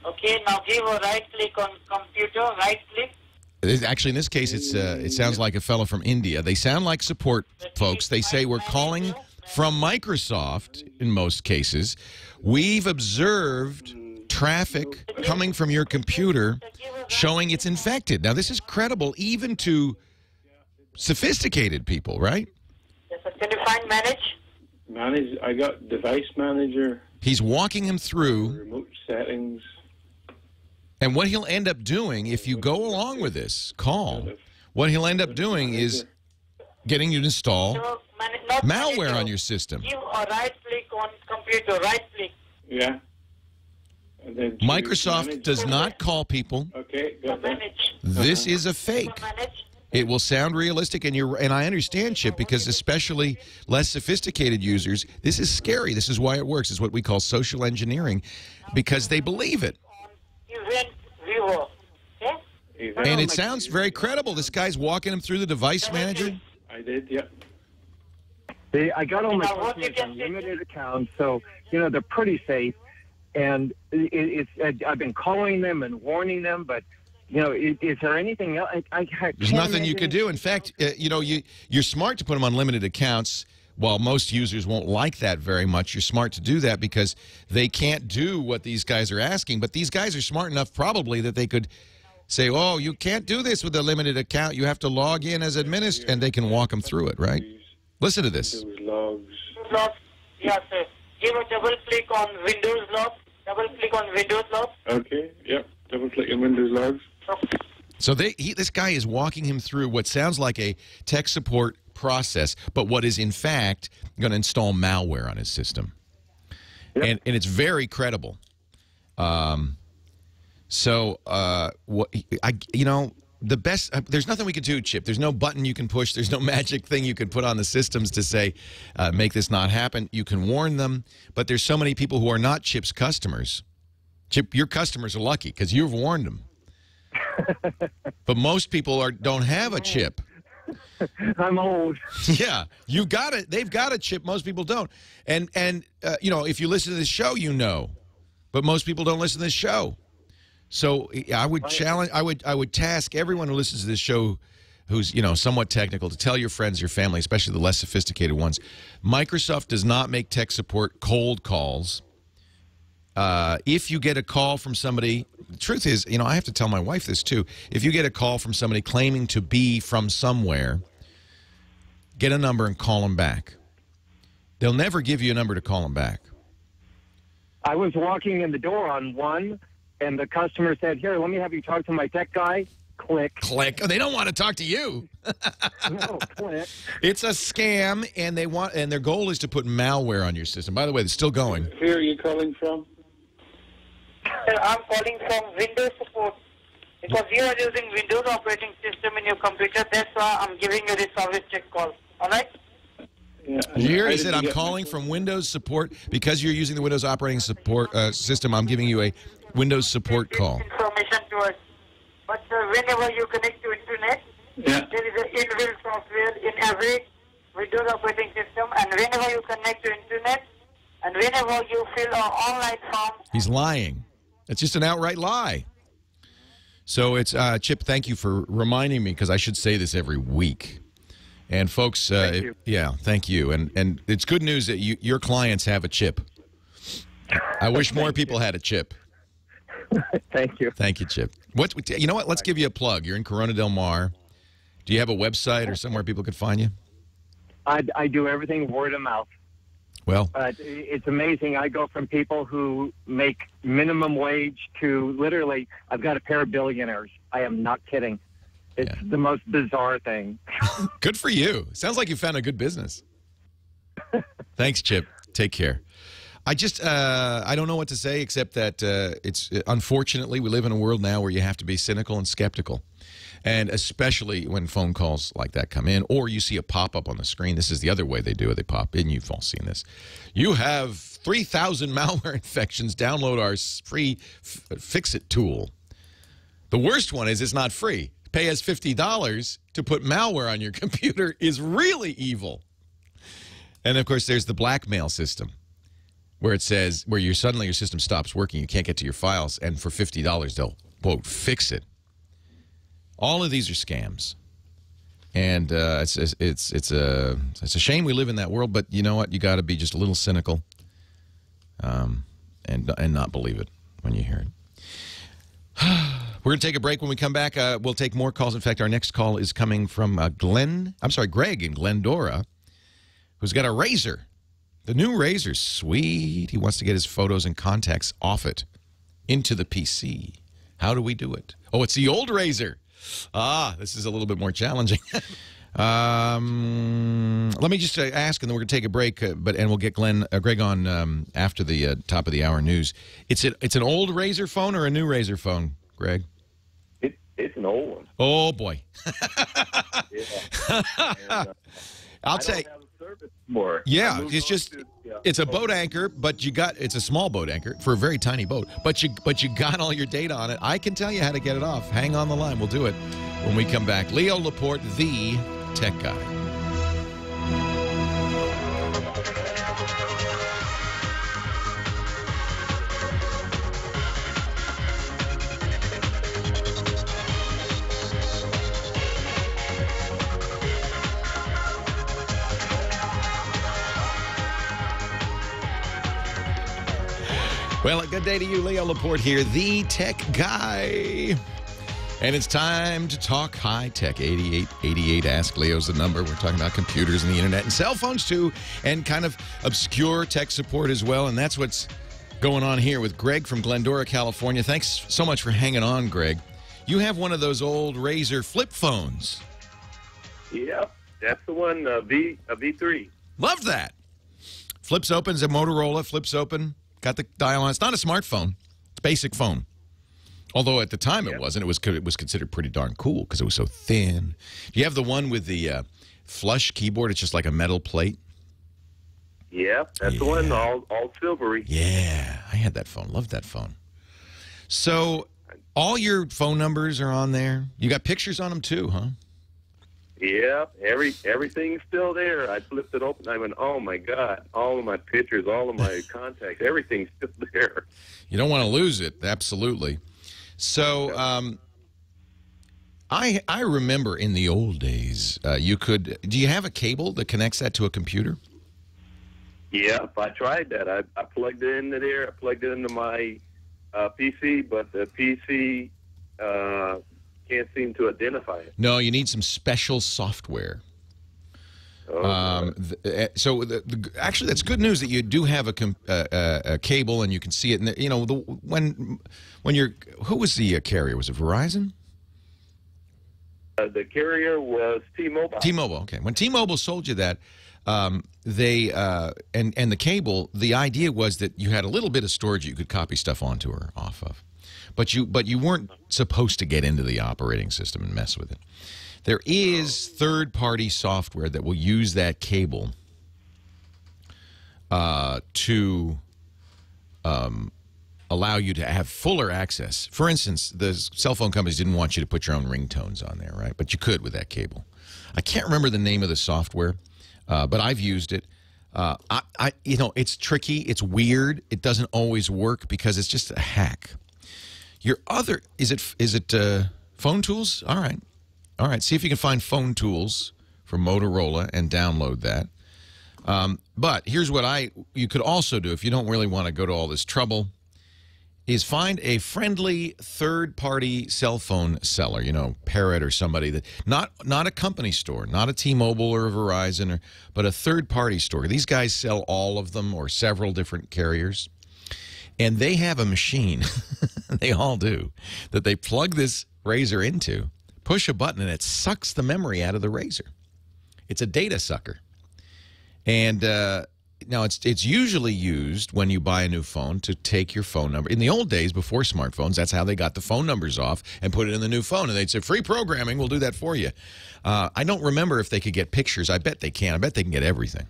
Okay, now give a right click on computer, right click. Actually, in this case, it sounds like a fellow from India. They sound like support folks. They say, we're calling from Microsoft in most cases. We've observed traffic coming from your computer showing it's infected. Now, this is credible even to sophisticated people, right? Yes, sir. Can you find manage? Manage, I got device manager. He's walking him through Remote settings. And what he'll end up doing, if you go along with this call, what he'll end up doing is getting you to install malware on your system. Give a right click on computer, right click. Yeah. And then Microsoft does not call people. Okay, got that. This is a fake. It will sound realistic, and I understand, Chip, because especially less sophisticated users, this is scary. This is why it works. It's what we call social engineering, because they believe it. Event viewer. Okay? And it sounds very credible. This guy's walking him through the device manager. I did, yep. I got all my customers on limited accounts, so, they're pretty safe. And I've been calling them and warning them, but, is there anything else? There's nothing you could do. In fact, you're smart to put them on limited accounts. While most users won't like that very much, you're smart to do that because they can't do what these guys are asking. But these guys are smart enough probably that they could say, oh, you can't do this with a limited account. You have to log in as administrator, and they can walk them through it, right? Listen to this. Logs. Yes, sir. Give a double click on Windows log. Double click on Windows log. Okay, yep. Double click on Windows logs. So this guy is walking him through what sounds like a tech support process, but what is in fact going to install malware on his system. Yep. And it's very credible. The best, there's nothing we could do, Chip. There's no button you can push. There's no magic thing you can put on the systems to say, make this not happen. You can warn them, but there's so many people who are not Chip's customers. Chip, your customers are lucky because you've warned them. But most people don't have a chip. I'm old. Yeah, you got it. They've got a chip. Most people don't. And if you listen to this show, but most people don't listen to this show. So I would challenge. I would task everyone who listens to this show who's, you know, somewhat technical, to tell your friends, your family, especially the less sophisticated ones, Microsoft does not make tech support cold calls. If you get a call from somebody, the truth is, you know, I have to tell my wife this too. If you get a call from somebody claiming to be from somewhere, get a number and call them back. They'll never give you a number to call them back. I was walking in the door on one, and the customer said, "Here, let me have you talk to my tech guy." Click. Click. Oh, they don't want to talk to you. No, click. It's a scam, and their goal is to put malware on your system. By the way, it's still going. Where are you calling from? I'm calling from Windows support because you are using Windows operating system in your computer. That's why I'm giving you this service check call. All right? Yeah, Here I he said, didn't I'm get calling my- from Windows support. Because you're using the Windows operating support system, I'm giving you a Windows support This call. information to us. But whenever you connect to internet, Yeah. there is an inbuilt software in every Windows operating system, and whenever you connect to internet, and whenever you fill an online form, He's lying. It's just an outright lie. So it's, Chip, thank you for reminding me, because I should say this every week. And folks, Thank you. yeah, thank you. And it's good news that your clients have a chip. I wish more people had a chip. Thank you. Thank you, Chip. You know what? Let's give you a plug. You're in Corona Del Mar. Do you have a website or somewhere people could find you? I do everything word of mouth. Well, But it's amazing. I go from people who make minimum wage to literally, I've got a pair of billionaires. I am not kidding. It's the most bizarre thing. good for you. Sounds like you found a good business. Thanks, Chip. Take care. I just, I don't know what to say except that unfortunately, we live in a world now where you have to be cynical and skeptical. And especially when phone calls like that come in, or you see a pop-up on the screen. This is the other way they do it. They pop in. You've all seen this. You have 3,000 malware infections. Download our free Fix-It tool. The worst one is it's not free. Pay us $50 to put malware on your computer is really evil. And, of course, there's the blackmail system, where it says, suddenly your system stops working, you can't get to your files, and for $50 they'll, quote, fix it. All of these are scams. And it's a shame we live in that world, but you know what? You got to be just a little cynical and not believe it when you hear it. We're going to take a break. When we come back, we'll take more calls. In fact, our next call is coming from Greg in Glendora, who's got a Razor. The new Razor's sweet. He wants to get his photos and contacts off it into the PC. How do we do it? Oh, it's the old Razor. This is a little bit more challenging. Let me just ask, and then we're going to take a break, and we'll get Greg on after the top of the hour news. It's an old Razor phone or a new Razor phone, Greg? It's an old one. Oh, boy. Yeah. And, I'll I say. don't have a service more. Yeah, it's just it's a boat anchor, but it's a small boat anchor for a very tiny boat. But you got all your data on it. I can tell you how to get it off. Hang on the line. We'll do it when we come back. Leo Laporte, the tech guy. Well, a good day to you. Leo Laporte here, the tech guy. And it's time to talk high-tech. 8888 Ask Leo's the number. We're talking about computers and the internet and cell phones, too, and kind of obscure tech support as well. And that's what's going on here with Greg from Glendora, California. Thanks so much for hanging on, Greg. You have one of those old Razor flip phones. Yep, that's the one, a V3. Love that. Flips open. It's a Motorola. Flips open. Got the dial on. It's not a smartphone. It's a basic phone. Although at the time it wasn't. It was considered pretty darn cool because it was so thin. Do you have the one with the flush keyboard? It's just like a metal plate. Yep, that's the one, all silvery. Yeah, I had that phone. Loved that phone. So all your phone numbers are on there. You got pictures on them too, huh? Yep, everything's still there. I flipped it open. I went, oh, my God. All of my pictures, all of my contacts, everything's still there. You don't want to lose it. Absolutely. So I remember in the old days, you could. Do you have a cable that connects that to a computer? Yeah, I tried that. I plugged it into there. I plugged it into my PC, but the PC can't seem to identify it. No, you need some special software. So actually, that's good news that you do have a cable and you can see it. And you know, when you're, who was the carrier? Was it Verizon? The carrier was T-Mobile. T-Mobile. Okay. When T-Mobile sold you that, they and the cable, the idea was that you had a little bit of storage you could copy stuff onto or off of, but you weren't supposed to get into the operating system and mess with it. There is third-party software that will use that cable to allow you to have fuller access. For instance, the cell phone companies didn't want you to put your own ringtones on there, right? But you could with that cable. I can't remember the name of the software, but I've used it. You know, it's tricky. It's weird. It doesn't always work because it's just a hack. Your other, is it Phone Tools? All right. All right, see if you can find Phone Tools from Motorola and download that. But here's what you could also do if you don't really want to go to all this trouble, is find a friendly third-party cell phone seller, you know, Parrot or somebody that not a company store, not a T-Mobile or a Verizon, but a third-party store. These guys sell all of them or several different carriers, and they have a machine, they all do, that they plug this razor into, push a button, and it sucks the memory out of the razor. It's a data sucker. And now it's usually used when you buy a new phone to take your phone number. In the old days, before smartphones, that's how they got the phone numbers off and put it in the new phone. And they'd say, free programming, we'll do that for you. I don't remember if they could get pictures. I bet they can. I bet they can get everything.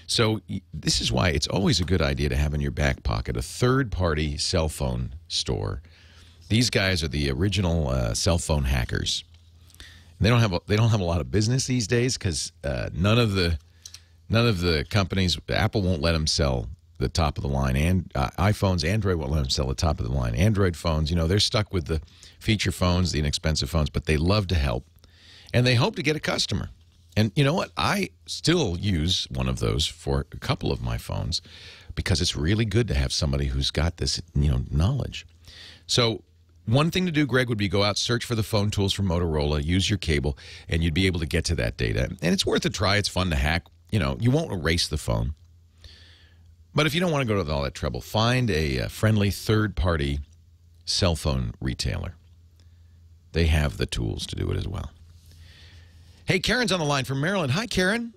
So this is why it's always a good idea to have in your back pocket a third-party cell phone store. These guys are the original cell phone hackers. And they don't have a lot of business these days because none of the companies, Apple won't let them sell the top of the line, and iPhones, Android won't let them sell the top of the line. Android phones, you know, they're stuck with the feature phones, the inexpensive phones, but they love to help, and they hope to get a customer. And you know what? I still use one of those for a couple of my phones because it's really good to have somebody who's got this, you know, knowledge. So one thing to do, Greg, would be go out, search for the Phone Tools from Motorola, use your cable, and you'd be able to get to that data. And it's worth a try. It's fun to hack. You know, you won't erase the phone. But if you don't want to go to all that trouble, find a friendly third-party cell phone retailer. They have the tools to do it as well. Hey, Karen's on the line from Maryland. Hi, Karen.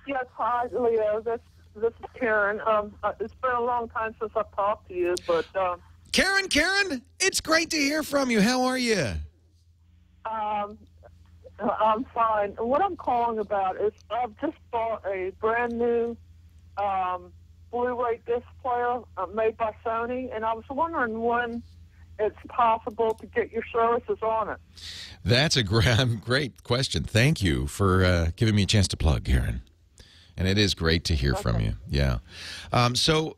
Yes, hi, Leo. This is Karen. It's been a long time since I've talked to you, but... Karen, it's great to hear from you. How are you? I'm fine. What I'm calling about is I've just bought a brand new Blu-ray disc player made by Sony, and I was wondering when it's possible to get your services on it. That's a great question. Thank you for giving me a chance to plug, Karen. And it is great to hear from you. Yeah. So,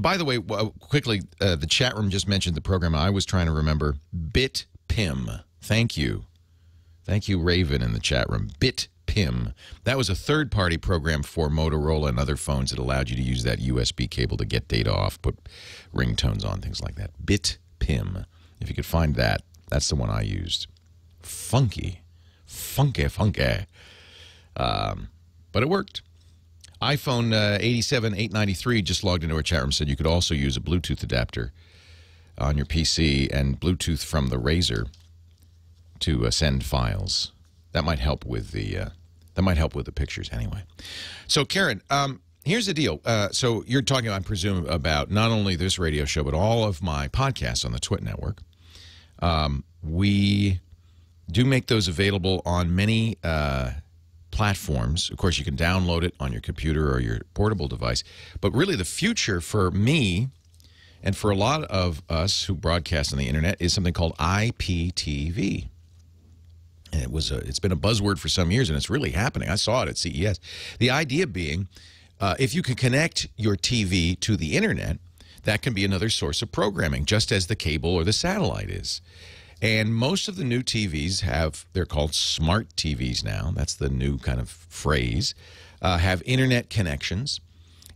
by the way, quickly, the chat room just mentioned the program I was trying to remember, BitPim. Thank you. Thank you, Raven, in the chat room. BitPim. That was a third-party program for Motorola and other phones that allowed you to use that USB cable to get data off, put ringtones on, things like that. BitPim. If you could find that, that's the one I used. Funky. But it worked. iPhone 87893 just logged into our chat room, said you could also use a Bluetooth adapter on your PC and Bluetooth from the Razor to send files. That might help with the pictures anyway. So Karen, here's the deal. So you're talking, I presume, about not only this radio show but all of my podcasts on the TWiT network. We do make those available on many platforms. Of course, you can download it on your computer or your portable device. But really, the future for me and for a lot of us who broadcast on the internet is something called IPTV. And it's been a buzzword for some years, and it's really happening. I saw it at CES. The idea being, if you can connect your TV to the internet, that can be another source of programming, just as the cable or the satellite is. And most of the new TVs they're called smart TVs now. That's the new kind of phrase. Have internet connections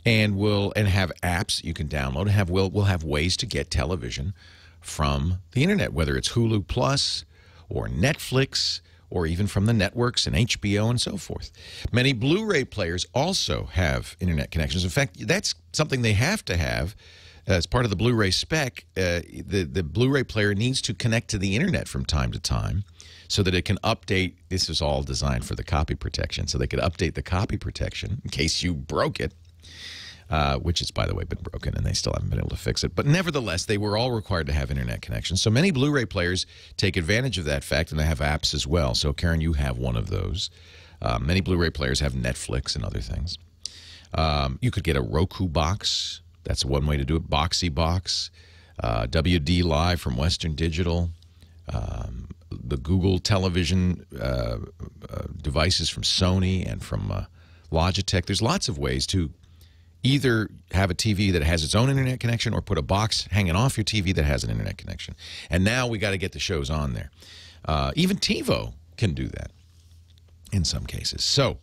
and have apps you can download and will have ways to get television from the internet, whether it's Hulu Plus or Netflix or even from the networks and HBO and so forth. Many Blu-ray players also have internet connections. In fact, that's something they have to have as part of the Blu-ray spec. The Blu-ray player needs to connect to the internet from time to time so that it can update. This is all designed for the copy protection, so they could update the copy protection in case you broke it, which has, by the way, been broken, and they still haven't been able to fix it. But nevertheless, they were all required to have internet connections. So many Blu-ray players take advantage of that fact, and they have apps as well. So, Karen, you have one of those. Many Blu-ray players have Netflix and other things. You could get a Roku box. That's one way to do it. Boxy Box. WD Live from Western Digital. The Google television devices from Sony and from Logitech. There's lots of ways to either have a TV that has its own internet connection or put a box hanging off your TV that has an internet connection. And now we got to get the shows on there. Even TiVo can do that in some cases. So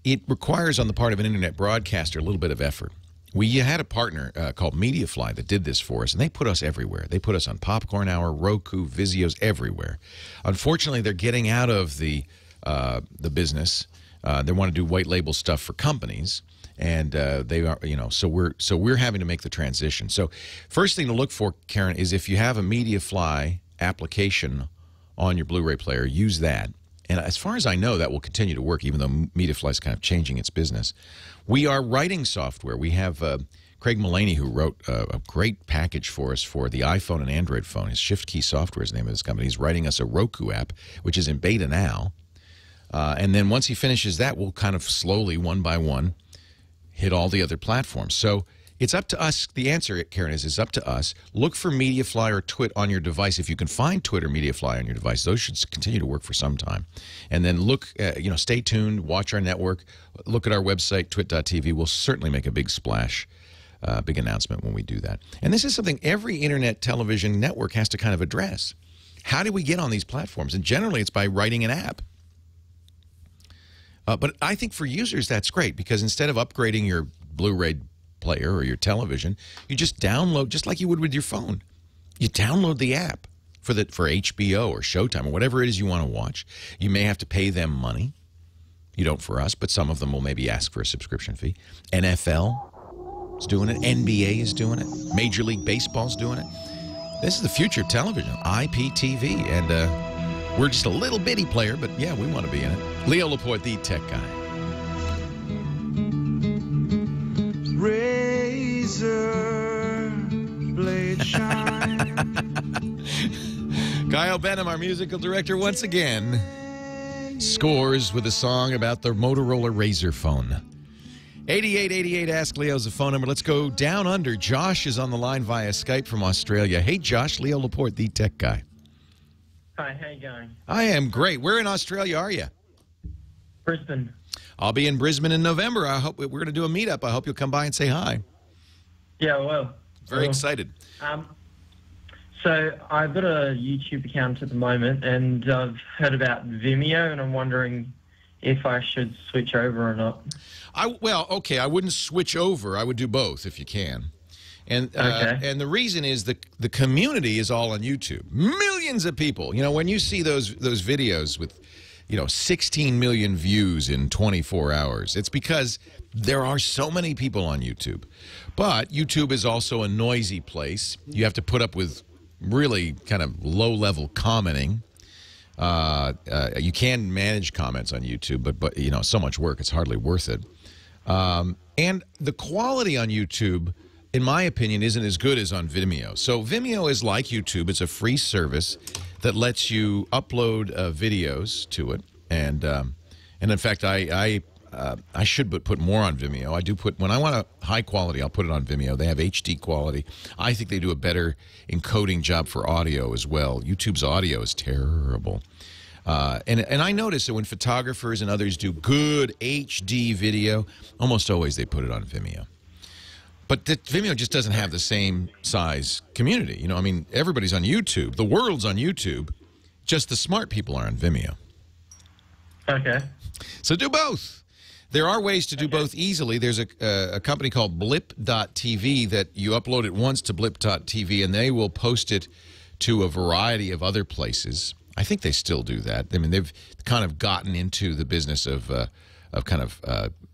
it requires on the part of an internet broadcaster a little bit of effort. We had a partner called Mediafly that did this for us, and they put us everywhere. They put us on Popcorn Hour, Roku, Vizios, everywhere. Unfortunately, they're getting out of the business. They want to do white label stuff for companies, and they are, so we're having to make the transition. So, first thing to look for, Karen, is if you have a Mediafly application on your Blu-ray player, use that. And as far as I know, that will continue to work, even though Mediafly is kind of changing its business. We are writing software. We have Craig Mullaney, who wrote a great package for us for the iPhone and Android phone. His Shift Key Software is the name of his company. He's writing us a Roku app, which is in beta now. And then once he finishes that, we'll kind of slowly, one by one, hit all the other platforms. So it's up to us. The answer, Karen, is up to us. Look for Mediafly or TWiT on your device. If you can find TWiT or Mediafly on your device, those should continue to work for some time. And then look, stay tuned, watch our network, look at our website, twit.tv. We'll certainly make a big splash, big announcement when we do that. And this is something every internet television network has to kind of address. How do we get on these platforms? And generally, it's by writing an app. But I think for users, that's great, because instead of upgrading your Blu-ray player or your television, you just download, just like you would with your phone. You download the app for HBO or Showtime or whatever it is you want to watch. You may have to pay them money. You don't for us, but some of them will maybe ask for a subscription fee. NFL is doing it. NBA is doing it. Major League Baseball is doing it. This is the future of television, IPTV, and we're just a little bitty player, but yeah, we want to be in it. Leo Laporte, the tech guy. Razor blade shine. Kyle Benham, our musical director, once again scores with a song about the Motorola Razr phone. 8888 Ask Leo's the phone number. Let's go down under. Josh is on the line via Skype from Australia. Hey, Josh, Leo Laporte, the tech guy. Hi, how you going? I am great. Where in Australia are you? Brisbane. I'll be in Brisbane in November. I hope we're going to do a meetup. I hope you'll come by and say hi. Yeah, well. Very excited. So I've got a YouTube account at the moment, and I've heard about Vimeo, and I'm wondering if I should switch over or not. Well, okay, I wouldn't switch over. I would do both if you can. And and the reason is the community is all on YouTube. Millions of people. You know, when you see those videos with 16 million views in 24 hours. It's because there are so many people on YouTube. But YouTube is also a noisy place. You have to put up with really kind of low-level commenting. You can manage comments on YouTube, but so much work, it's hardly worth it. And the quality on YouTube, in my opinion, isn't as good as on Vimeo. So Vimeo is like YouTube. It's a free service that lets you upload videos to it, and in fact, I should put more on Vimeo. I do put, when I want a high quality, I'll put it on Vimeo. They have HD quality. I think they do a better encoding job for audio as well. YouTube's audio is terrible. And I notice that when photographers and others do good HD video, almost always they put it on Vimeo. But Vimeo just doesn't have the same size community. You know, I mean, everybody's on YouTube. The world's on YouTube. Just the smart people are on Vimeo. Okay. So do both. There are ways to do both easily. There's a company called blip.tv that you upload it once to blip.tv, and they will post it to a variety of other places. I think they still do that. I mean, they've kind of gotten into the business of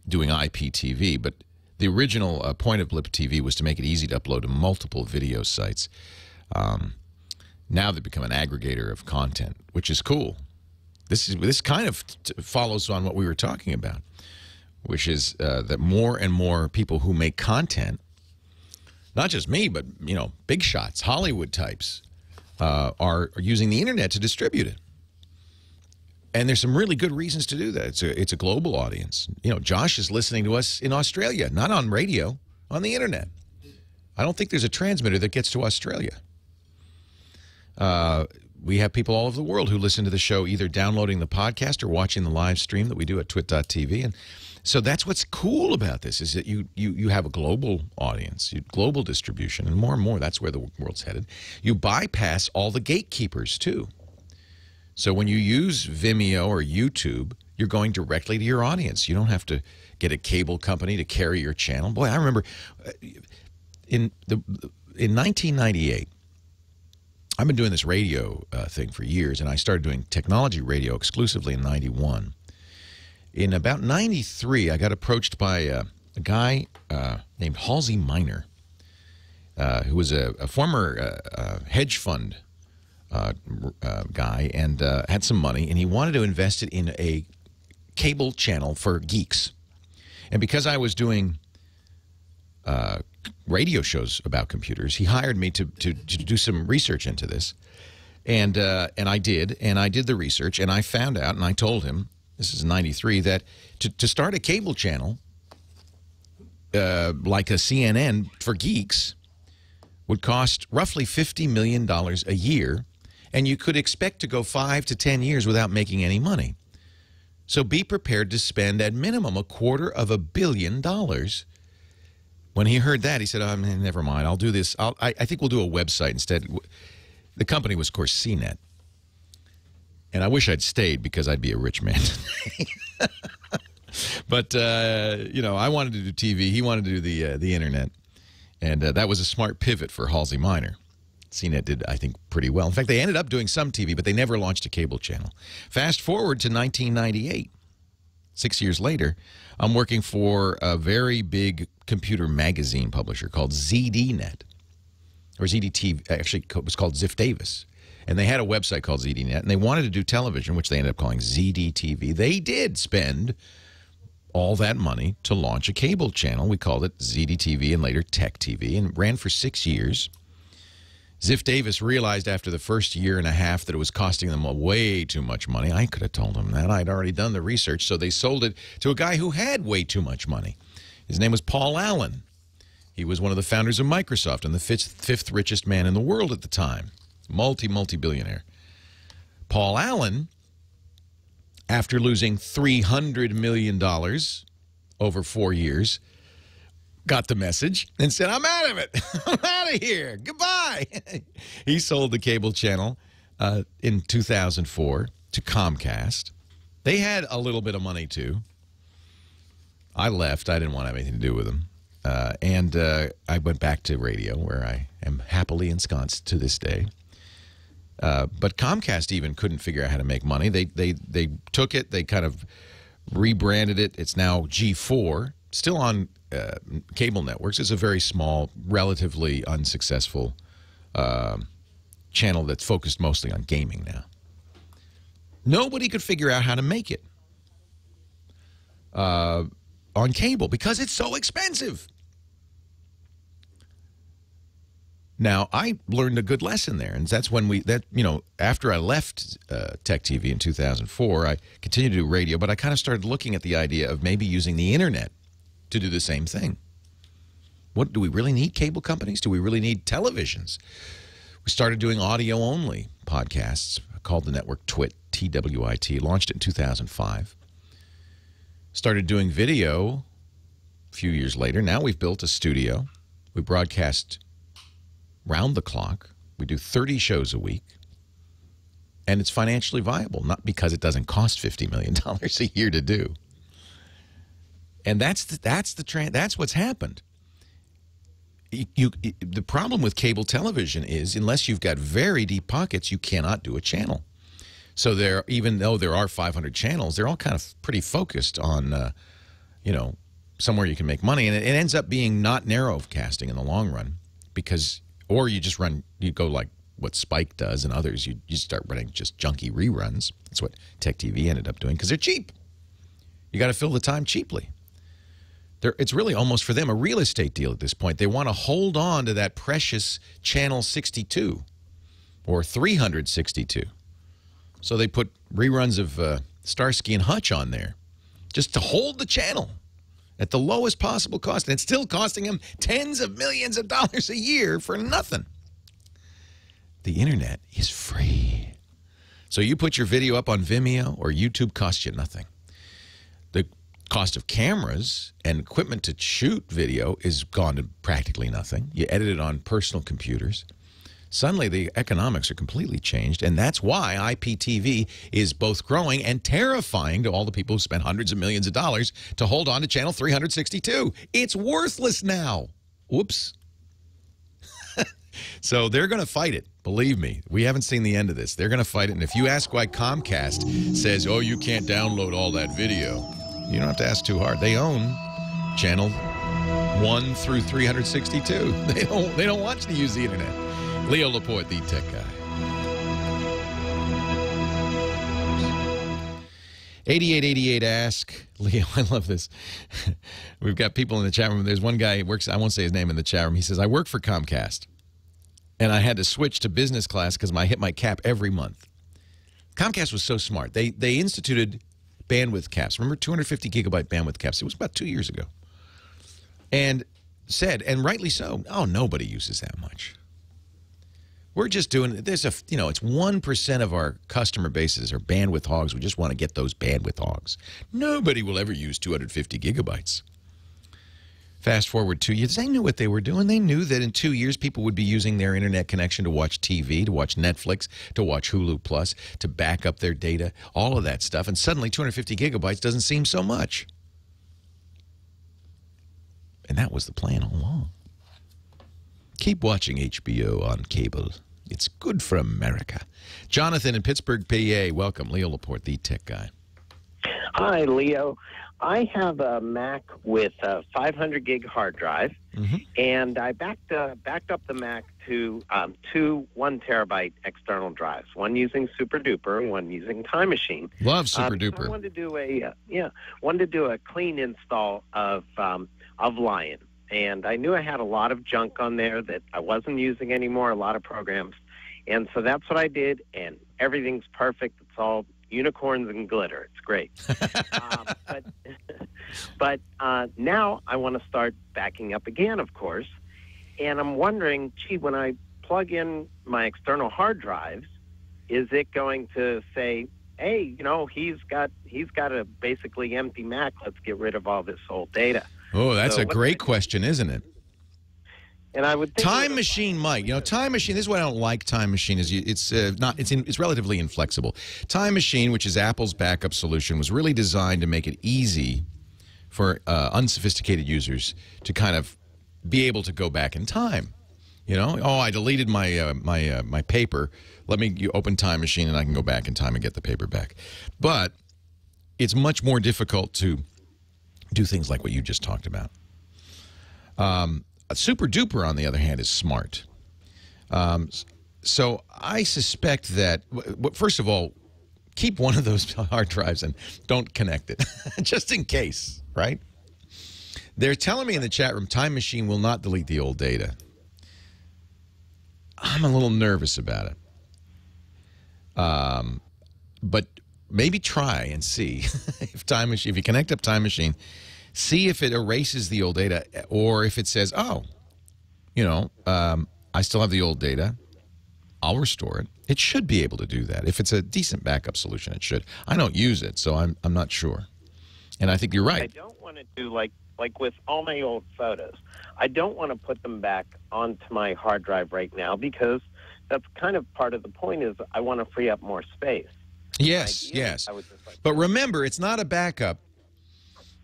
doing IPTV, but the original point of Blip TV was to make it easy to upload to multiple video sites. Now they've become an aggregator of content, which is cool. This kind of follows on what we were talking about, which is that more and more people who make content, not just me, but you know, big shots, Hollywood types, are using the internet to distribute it. And there's some really good reasons to do that. It's a global audience. You know, Josh is listening to us in Australia, not on radio, on the internet. I don't think there's a transmitter that gets to Australia. We have people all over the world who listen to the show, either downloading the podcast or watching the live stream that we do at twit.tv. And so that's what's cool about this, is that you have a global audience, global distribution, and more, that's where the world's headed. You bypass all the gatekeepers, too. So when you use Vimeo or YouTube, you're going directly to your audience. You don't have to get a cable company to carry your channel. Boy, I remember in 1998, I've been doing this radio thing for years, and I started doing technology radio exclusively in 91. In about 93, I got approached by a guy named Halsey Minor, who was a former hedge fund guy, and had some money, and he wanted to invest it in a cable channel for geeks. And because I was doing radio shows about computers, he hired me to do some research into this, and I did the research, and I found out, and I told him, this is 93, that to start a cable channel like a CNN for geeks would cost roughly $50 million a year, and you could expect to go 5 to 10 years without making any money. So be prepared to spend at minimum $250 million. When he heard that, he said, oh, never mind, I'll do this. I think we'll do a website instead. The company was, of course, CNET. And I wish I'd stayed, because I'd be a rich man today. But, you know, I wanted to do TV. He wanted to do the Internet. And that was a smart pivot for Halsey Minor. CNET did, I think, pretty well. In fact, they ended up doing some TV, but they never launched a cable channel. Fast forward to 1998. 6 years later, I'm working for a very big computer magazine publisher called ZDNet. Or ZDTV, actually, it was called Ziff Davis. And they had a website called ZDNet, and they wanted to do television, which they ended up calling ZDTV. They did spend all that money to launch a cable channel. We called it ZDTV and later Tech TV, and ran for 6 years. Ziff Davis realized after the first year and a half that it was costing them way too much money. I could have told them that. I'd already done the research, so they sold it to a guy who had way too much money. His name was Paul Allen. He was one of the founders of Microsoft and the fifth richest man in the world at the time. Multi-billionaire. Paul Allen, after losing $300 million over 4 years, got the message and said, I'm out of it. I'm out of here. Goodbye. He sold the cable channel in 2004 to Comcast. They had a little bit of money, too. I left. I didn't want to have anything to do with them. And I went back to radio, where I am happily ensconced to this day. But Comcast even couldn't figure out how to make money. They took it. They kind of rebranded it. It's now G4, still on cable networks. It's a very small, relatively unsuccessful channel that's focused mostly on gaming now. Nobody could figure out how to make it on cable because it's so expensive. Now, I learned a good lesson there, and that's when after I left Tech TV in 2004, I continued to do radio, but I kind of started looking at the idea of maybe using the internet to do the same thing. What do we really need cable companies? Do we really need televisions? We started doing audio-only podcasts called the network TWiT, T-W-I-T, launched it in 2005. Started doing video a few years later. Now we've built a studio We broadcast round the clock. We do 30 shows a week. And it's financially viable, not because it doesn't cost $50 million a year to do. And that's what's happened. The problem with cable television is, unless you've got very deep pockets, you cannot do a channel. So even though there are 500 channels, they're all kind of pretty focused on, somewhere you can make money. And it ends up being not narrowcasting in the long run, or you go like what Spike does and others, you start running just junky reruns. That's what Tech TV ended up doing, because they're cheap. You got to fill the time cheaply. It's really almost for them a real estate deal at this point. They want to hold on to that precious channel 62 or 362. So they put reruns of Starsky and Hutch on there just to hold the channel at the lowest possible cost. And it's still costing them tens of millions of dollars a year for nothing. The internet is free. So you put your video up on Vimeo or YouTube, costs you nothing. The cost of cameras and equipment to shoot video is gone to practically nothing. You edit it on personal computers. Suddenly the economics are completely changed, and that's why IPTV is both growing and terrifying to all the people who spent hundreds of millions of dollars to hold on to channel 362. It's worthless now. Whoops. So they're going to fight it. Believe me, we haven't seen the end of this. They're going to fight it. And if you ask why Comcast says, oh, you can't download all that video, you don't have to ask too hard. They own channel 1 through 362. They don't want you to use the internet. Leo Laporte, the tech guy. 8888 ask Leo. I love this. We've got people in the chat room. There's one guy who works, I won't say his name in the chat room. He says, I work for Comcast, and I had to switch to business class because I hit my cap every month. Comcast was so smart. They instituted bandwidth caps. Remember 250 gigabyte bandwidth caps? It was about 2 years ago. And said, and rightly so, oh, nobody uses that much. We're just doing, it's 1% of our customer bases are bandwidth hogs. We just want to get those bandwidth hogs. Nobody will ever use 250 gigabytes. Fast forward 2 years, they knew what they were doing. They knew that in 2 years, people would be using their internet connection to watch TV, to watch Netflix, to watch Hulu Plus, to back up their data, all of that stuff. And suddenly 250 gigabytes doesn't seem so much. And that was the plan all along. Keep watching HBO on cable. It's good for America. Jonathan in Pittsburgh, PA. Welcome. Leo Laporte, the tech guy. Hi, Leo. I have a Mac with a 500 gig hard drive, and I backed up the Mac to two 1 terabyte external drives, one using Super Duper and one using Time Machine. Love Super Duper. So I wanted to do a clean install of Lion. And I knew I had a lot of junk on there that I wasn't using anymore, a lot of programs. And so that's what I did, and everything's perfect. It's all unicorns and glitter. It's great. But now I want to start backing up again, of course. And I'm wondering, when I plug in my external hard drives, is it going to say, hey, he's got a basically empty Mac. Let's get rid of all this old data. Oh, that's a great question, isn't it? And I would think Time Machine might. Time Machine, this is what I don't like Time Machine, is it's relatively inflexible. Time Machine, which is Apple's backup solution, was really designed to make it easy for unsophisticated users to kind of be able to go back in time. I deleted my paper. Let me open Time Machine and I can go back in time and get the paper back. But it's much more difficult to do things like what you just talked about. Super Duper, on the other hand, is smart. So I suspect that, first of all, keep one of those hard drives and don't connect it, just in case, right? They're telling me in the chat room, Time Machine will not delete the old data. I'm a little nervous about it. But maybe try and see if you connect up Time Machine, see if it erases the old data, or if it says, I still have the old data. I'll restore it. It should be able to do that. If it's a decent backup solution, it should. I don't use it, so I'm not sure. And I think you're right. I don't want to do like like with all my old photos. I don't want to put them back onto my hard drive right now because that's kind of part of the point is I want to free up more space. Yes, yes. But remember, it's not a backup.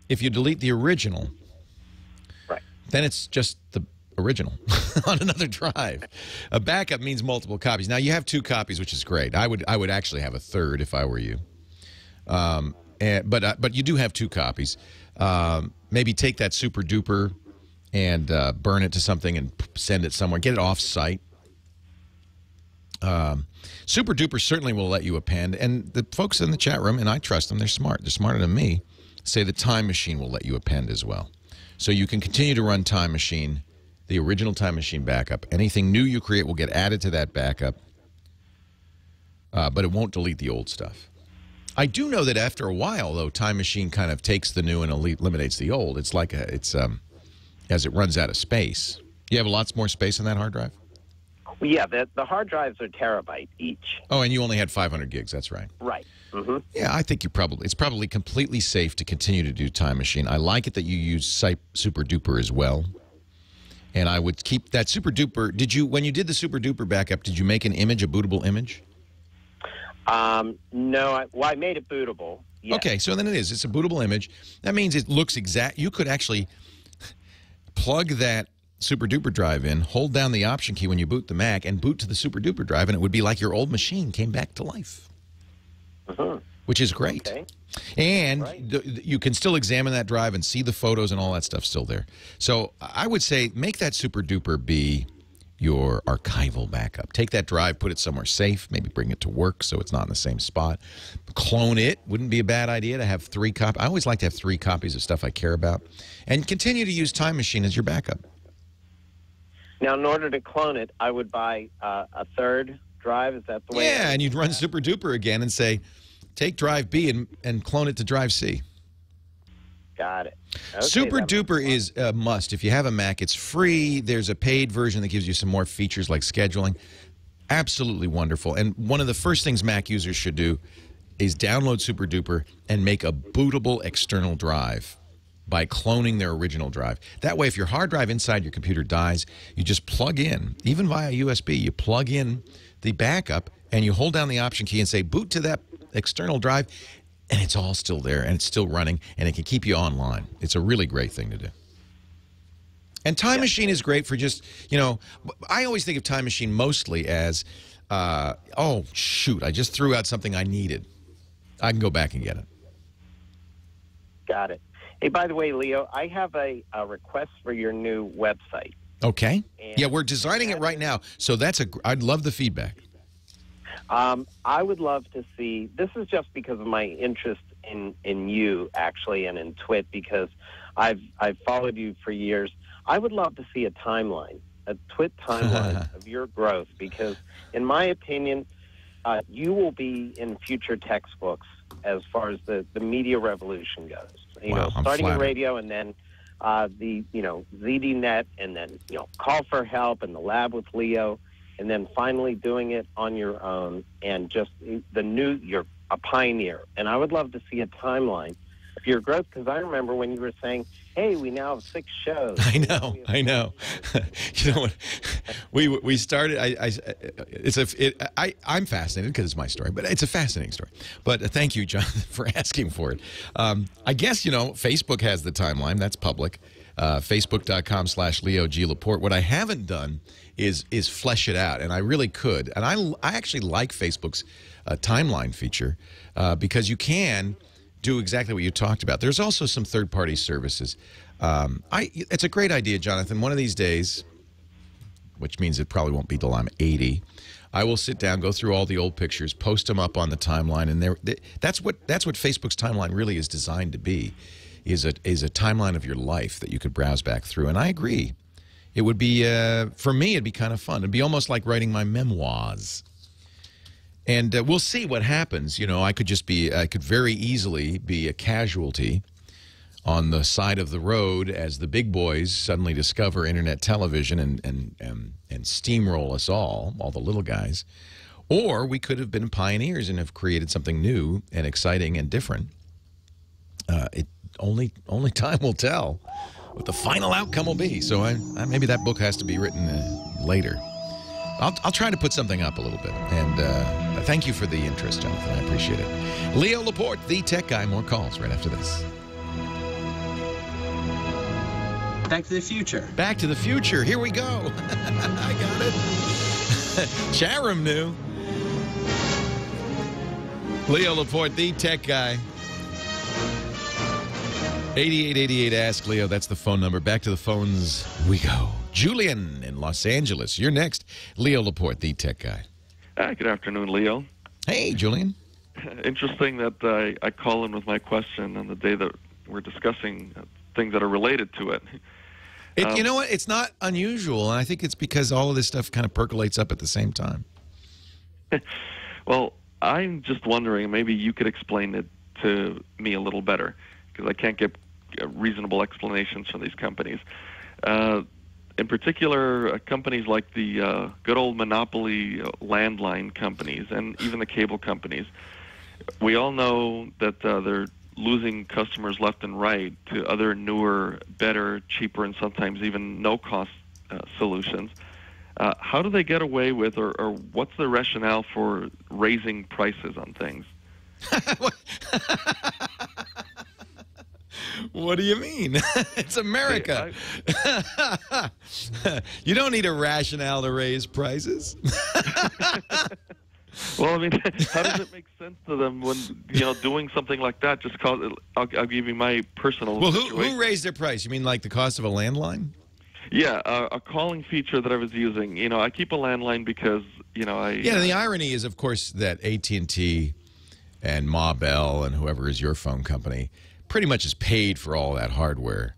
If you delete the original, then it's just the original on another drive. A backup means multiple copies. Now, you have 2 copies, which is great. I would actually have a third if I were you. But you do have 2 copies. Maybe take that super duper and burn it to something and send it somewhere. Get it off site. Super duper certainly will let you append, and the folks in the chat room, and I trust them, they're smart. They're smarter than me. Say the Time Machine will let you append as well. So you can continue to run Time Machine, the original Time Machine backup. Anything new you create will get added to that backup, but it won't delete the old stuff. I do know that after a while, though, Time Machine kind of takes the new and eliminates the old. It's like as it runs out of space. You have lots more space on that hard drive? Well, yeah, the hard drives are terabyte each. Oh, and you only had 500 gigs. That's right. Right. Mm-hmm. Yeah, I think it's probably completely safe to continue to do Time Machine. I like it that you use Super Duper as well. And I would keep that Super Duper. When you did the Super Duper backup, did you make an image, a bootable image? No, I made it bootable. Yes. Okay, so then it's a bootable image. That means it looks exact. You could actually plug that Super Duper drive in, hold down the Option key when you boot the Mac, and boot to the Super Duper drive, and it would be like your old machine came back to life. Which is great. Okay. And you can still examine that drive and see the photos and all that stuff still there. So I would say make that Super Duper be your archival backup. Take that drive, put it somewhere safe, maybe bring it to work so it's not in the same spot. Clone it. Wouldn't be a bad idea to have 3 copies. I always like to have 3 copies of stuff I care about. And continue to use Time Machine as your backup. Now, in order to clone it, I would buy a third drive. Is that the way? Yeah, and you'd run Super Duper again and say, take drive B and clone it to drive C. Got it. Okay, Super Duper is a must. If you have a Mac, it's free. There's a paid version that gives you some more features like scheduling. Absolutely wonderful. And one of the first things Mac users should do is download Super Duper and make a bootable external drive by cloning their original drive. That way, if your hard drive inside your computer dies, you just plug in, even via USB, you plug in the backup and you hold down the Option key and say boot to that external drive, and it's all still there, and it's still running, and it can keep you online. It's a really great thing to do. And Time Machine is great for just, I always think of Time Machine mostly as, oh, shoot, I just threw out something I needed. I can go back and get it. Got it. Hey, by the way, Leo, I have a request for your new website. Okay. Yeah, we're designing it right now, so I'd love the feedback. I would love to see, this is just because of my interest in you, actually, and in TWiT, because I've followed you for years. I would love to see a timeline, a TWiT timeline of your growth, because in my opinion, you will be in future textbooks as far as the media revolution goes. Starting in radio, and then the ZDNet, and then Call for Help and the Lab with Leo, and then finally doing it on your own, and just you're a pioneer. And I would love to see a timeline of your growth, because I remember when you were saying, hey, we now have 6 shows. I know. You know what? We started. I'm fascinated because it's my story, but it's a fascinating story. But thank you, Jonathan, for asking for it. I guess Facebook has the timeline. That's public. Facebook.com/Leo G. Laporte. What I haven't done is flesh it out, and I really could. And I actually like Facebook's timeline feature because you can do exactly what you talked about. There's also some third-party services. It's a great idea, Jonathan. One of these days, which means it probably won't be till I'm 80, I will sit down, go through all the old pictures, post them up on the timeline, and that's what Facebook's timeline really is designed to be, is a timeline of your life that you could browse back through. And I agree. It would be, for me, it'd be kind of fun. It'd be almost like writing my memoirs. And we'll see what happens. I could very easily be a casualty on the side of the road as the big boys suddenly discover internet television and steamroll us all the little guys. Or we could have been pioneers and have created something new and exciting and different. only time will tell what the final outcome will be. So maybe that book has to be written later. I'll try to put something up a little bit. And thank you for the interest, Jonathan. I appreciate it. Leo Laporte, the tech guy. More calls right after this. Back to the future. Back to the future. Here we go. I got it. Chat room knew. Leo Laporte, the tech guy. 8888 Ask Leo. That's the phone number. Back to the phones we go. Julian in Los Angeles. You're next. Leo Laporte, the tech guy. Good afternoon, Leo. Hey, Julian. Interesting that I call in with my question on the day that we're discussing things that are related to it. You know what? It's not unusual, and I think it's because all of this stuff kind of percolates up at the same time. Well, I'm just wondering, maybe you could explain it to me a little better, because I can't get reasonable explanations from these companies. In particular, companies like the good old monopoly landline companies and even the cable companies. We all know that they're losing customers left and right to other newer, better, cheaper, and sometimes even no-cost solutions. How do they get away with, or what's the rationale for raising prices on things? What do you mean? It's America. You don't need a rationale to raise prices. Well, I mean, how does it make sense to them when, doing something like that? Just cause I'll give you my personal situation. Who raised their price? You mean like the cost of a landline? Yeah, a calling feature that I was using. I keep a landline because, Yeah, the irony is, of course, that AT&T and Ma Bell and whoever is your phone company pretty much is paid for all that hardware.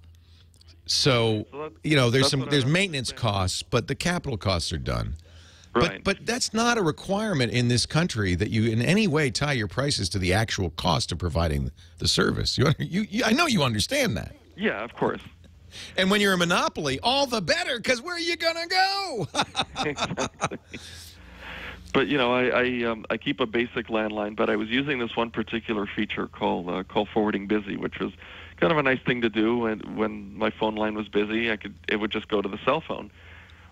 So there's maintenance costs, but the capital costs are done. Right. But that's not a requirement in this country that you in any way tie your prices to the actual cost of providing the service. I know you understand that. Yeah, of course. And when you're a monopoly, all the better, because where are you going to go? Exactly. But, I keep a basic landline, but I was using this one particular feature called Call Forwarding Busy, which was kind of a nice thing to do. And when my phone line was busy, it would just go to the cell phone.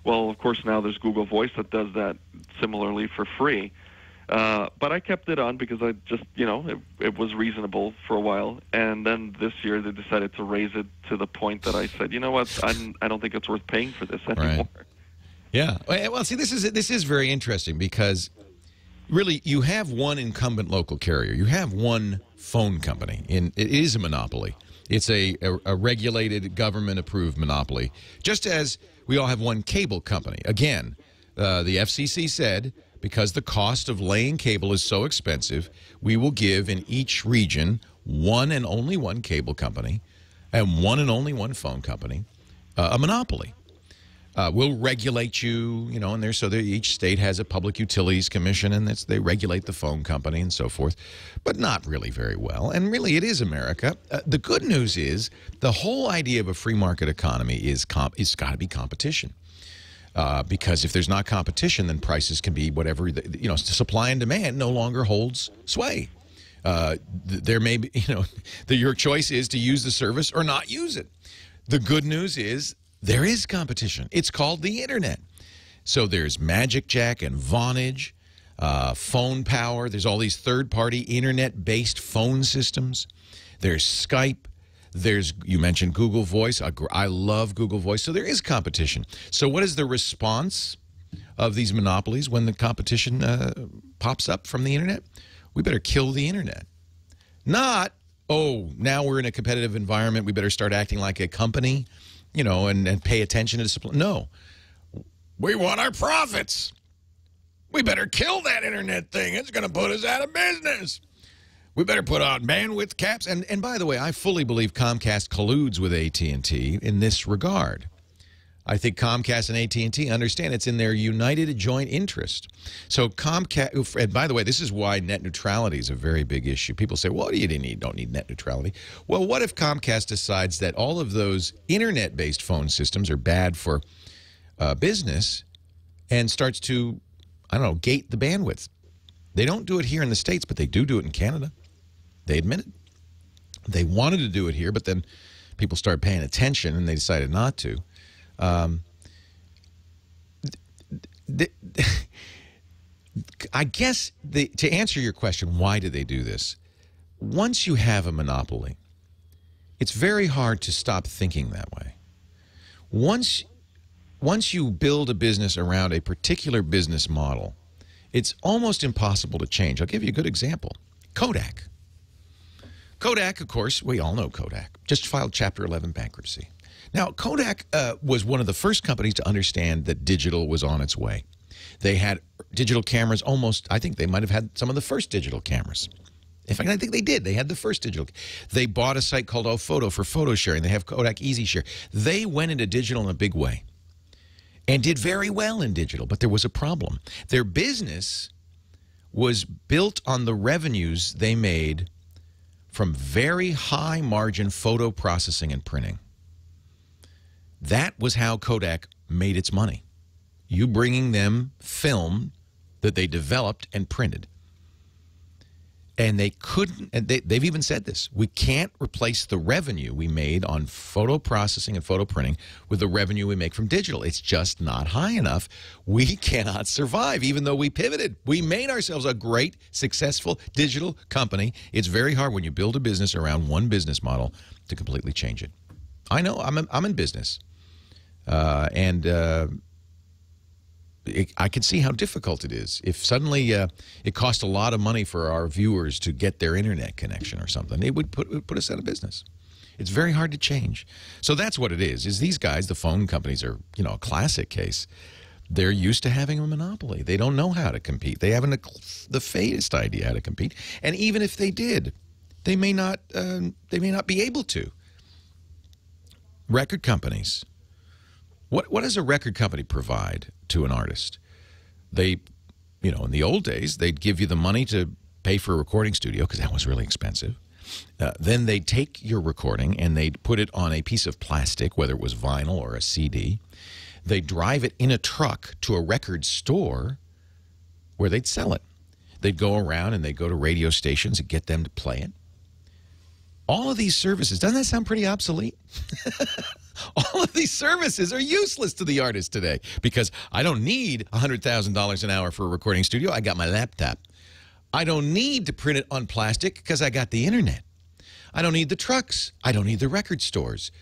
Well, of course, now there's Google Voice that does that similarly for free. But I kept it on because I just, it was reasonable for a while. And then this year they decided to raise it to the point that I said, you know what, I don't think it's worth paying for this anymore. Right. Yeah. Well, see, this is very interesting because really you have one incumbent local carrier. You have one phone company. It is a monopoly. It's a regulated, government-approved monopoly, just as we all have one cable company. Again, the FCC said because the cost of laying cable is so expensive, we will give in each region one and only one cable company and one and only one phone company a monopoly. We'll regulate you, and each state has a public utilities commission, and they regulate the phone company and so forth, but not really very well. And really, it is America. The good news is the whole idea of a free market economy is got to be competition. Because if there's not competition, then prices can be whatever, supply and demand no longer holds sway. There may be, your choice is to use the service or not use it. The good news is there is competition. It's called the Internet. So there's Magic Jack and Vonage, Phone Power. There's all these third-party Internet-based phone systems. There's Skype. You mentioned Google Voice. I love Google Voice. So there is competition. So what is the response of these monopolies when the competition pops up from the Internet? We better kill the Internet. Not, now we're in a competitive environment. We better start acting like a company, and pay attention to supply. No. We want our profits. We better kill that Internet thing. It's going to put us out of business. We better put on bandwidth caps. And by the way, I fully believe Comcast colludes with AT&T in this regard. I think Comcast and AT&T understand it's in their united joint interest. So Comcast, and by the way, this is why net neutrality is a very big issue. People say, well, you don't need net neutrality. Well, what if Comcast decides that all of those Internet-based phone systems are bad for business and starts to, gate the bandwidth? They don't do it here in the States, but they do it in Canada. They admit it. They wanted to do it here, but then people started paying attention, and they decided not to. I guess to answer your question, why do they do this? Once you have a monopoly, it's very hard to stop thinking that way. Once you build a business around a particular business model, it's almost impossible to change. I'll give you a good example. Kodak. Kodak, of course, we all know Kodak, just filed Chapter 11 bankruptcy. Now, Kodak was one of the first companies to understand that digital was on its way. They had digital cameras almost, I think they might have had some of the first digital cameras. In fact, I think they did. They had the first digital. They bought a site called OPhoto for photo sharing. They have Kodak Easy Share. They went into digital in a big way and did very well in digital, but there was a problem. Their business was built on the revenues they made from very high margin photo processing and printing. That was how Kodak made its money. You bringing them film that they developed and printed. And they couldn't, and they've even said this, we can't replace the revenue we made on photo processing and photo printing with the revenue we make from digital. It's just not high enough. We cannot survive, even though we pivoted. We made ourselves a great, successful digital company. It's very hard when you build a business around one business model to completely change it. I know, I'm in business. I can see how difficult it is. If suddenly it cost a lot of money for our viewers to get their internet connection or something, it would put us out of business. It's very hard to change. So that's what it is these guys, the phone companies are, a classic case. They're used to having a monopoly. They don't know how to compete. They haven't the faintest idea how to compete. And even if they did, they may not be able to. Record companies. What does a record company provide to an artist? They, in the old days, they'd give you the money to pay for a recording studio because that was really expensive. Then they'd take your recording and they'd put it on a piece of plastic, whether it was vinyl or a CD. They'd drive it in a truck to a record store where they'd sell it. They'd go around and they'd go to radio stations and get them to play it. All of these services, doesn't that sound pretty obsolete? All of these services are useless to the artist today because I don't need $100,000 an hour for a recording studio. I got my laptop. I don't need to print it on plastic because I got the internet. I don't need the trucks. I don't need the record stores.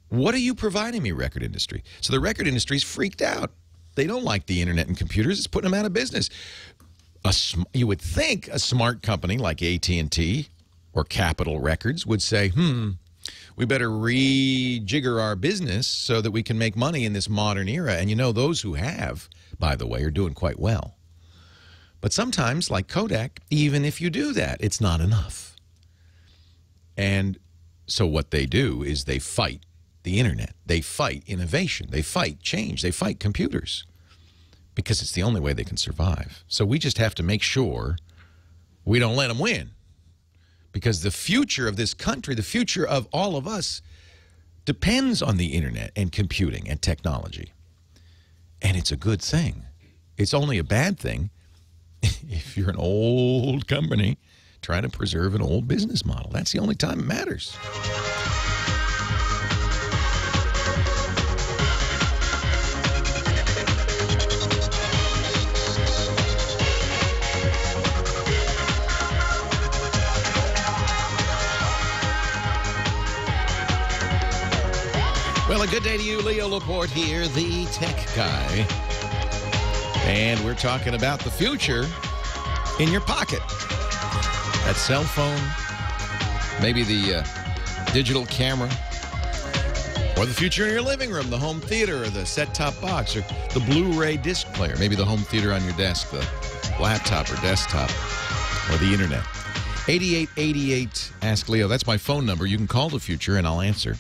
What are you providing me, record industry? So the record industry's freaked out. They don't like the internet and computers. It's putting them out of business. You would think a smart company like AT&T or Capitol Records would say, we better rejigger our business so that we can make money in this modern era. And those who have, by the way, are doing quite well. But sometimes, like Kodak, even if you do that, it's not enough. And so what they do is they fight the internet. They fight innovation. They fight change. They fight computers because it's the only way they can survive. So we just have to make sure we don't let them win. Because the future of this country, the future of all of us, depends on the internet and computing and technology. And it's a good thing. It's only a bad thing if you're an old company trying to preserve an old business model. That's the only time it matters. Well, a good day to you, Leo Laporte here, the tech guy. And we're talking about the future in your pocket. That cell phone, maybe the digital camera, or the future in your living room, the home theater, or the set-top box, or the Blu-ray disc player, maybe the home theater on your desk, the laptop or desktop, or the internet. 8888 Ask Leo. That's my phone number. You can call the future and I'll answer.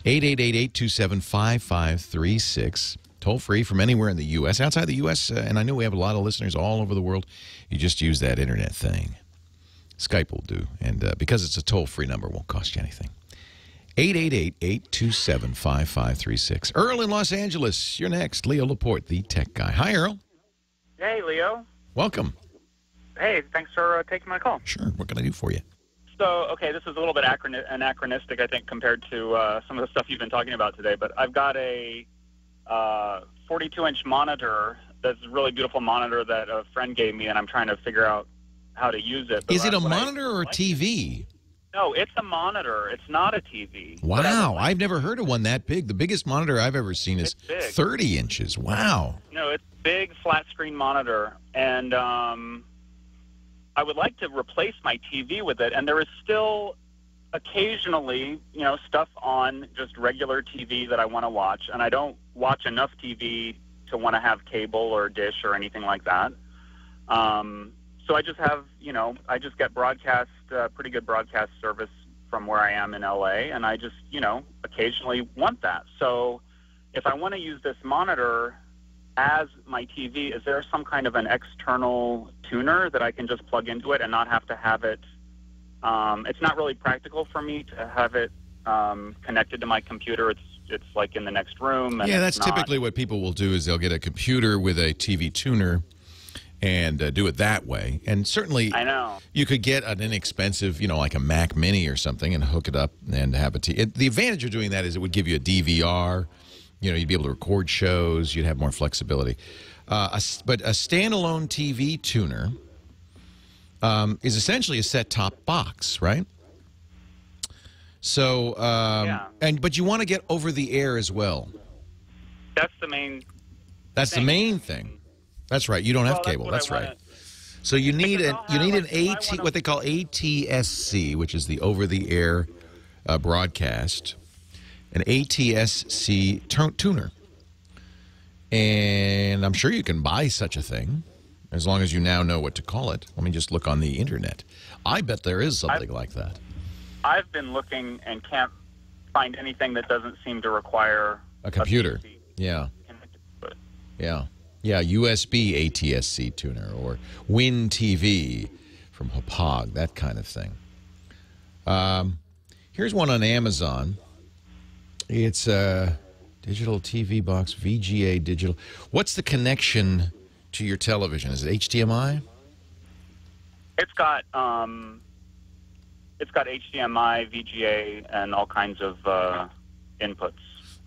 888-827-5536. Toll free from anywhere in the U.S. Outside the U.S., and I know we have a lot of listeners all over the world, you just use that internet thing. Skype will do. And because it's a toll-free number, it won't cost you anything. 888-827-5536. Earl in Los Angeles, you're next. Leo Laporte, the tech guy. Hi, Earl. Hey, Leo. Welcome. Hey, thanks for taking my call. Sure. What can I do for you? So, okay, this is a little bit anachronistic, I think, compared to some of the stuff you've been talking about today. But I've got a 42-inch monitor that's a really beautiful monitor that a friend gave me, and I'm trying to figure out how to use it. But Is it a monitor or a TV? No, it's a monitor. It's not a TV. Wow, I've never heard of one that big. The biggest monitor I've ever seen is 30 inches. Wow. No, it's a big flat screen monitor, and I would like to replace my TV with it, and there is still occasionally, stuff on just regular TV that I want to watch, and I don't watch enough TV to want to have cable or dish or anything like that. So I just have, I just get pretty good broadcast service from where I am in LA, and I just, occasionally want that. So if I want to use this monitor as my TV, is there some kind of an external tuner that I can just plug into it and not have to have it? It's not really practical for me to have it connected to my computer. It's like in the next room. And yeah, that's typically what people will do is they'll get a computer with a TV tuner and do it that way. And certainly I know you could get an inexpensive, like a Mac Mini or something and hook it up and have a TV. The advantage of doing that is it would give you a DVR. You'd be able to record shows. You'd have more flexibility. But a standalone TV tuner is essentially a set-top box, right? So, but you want to get over the air as well. That's the main. That's the main thing. That's right. You don't have cable. That's right. So you need an what they call ATSC, which is the over-the-air broadcast. An ATSC tuner. And I'm sure you can buy such a thing, as long as you now know what to call it. Let me just look on the internet. I bet there is something like that. I've been looking and can't find anything that doesn't seem to require a computer. Yeah. Yeah. Yeah, USB ATSC tuner or Win TV from Hauppauge, that kind of thing. Here's one on Amazon. It's a digital TV box, VGA digital. What's the connection to your television? Is it HDMI? It's got HDMI, VGA, and all kinds of inputs.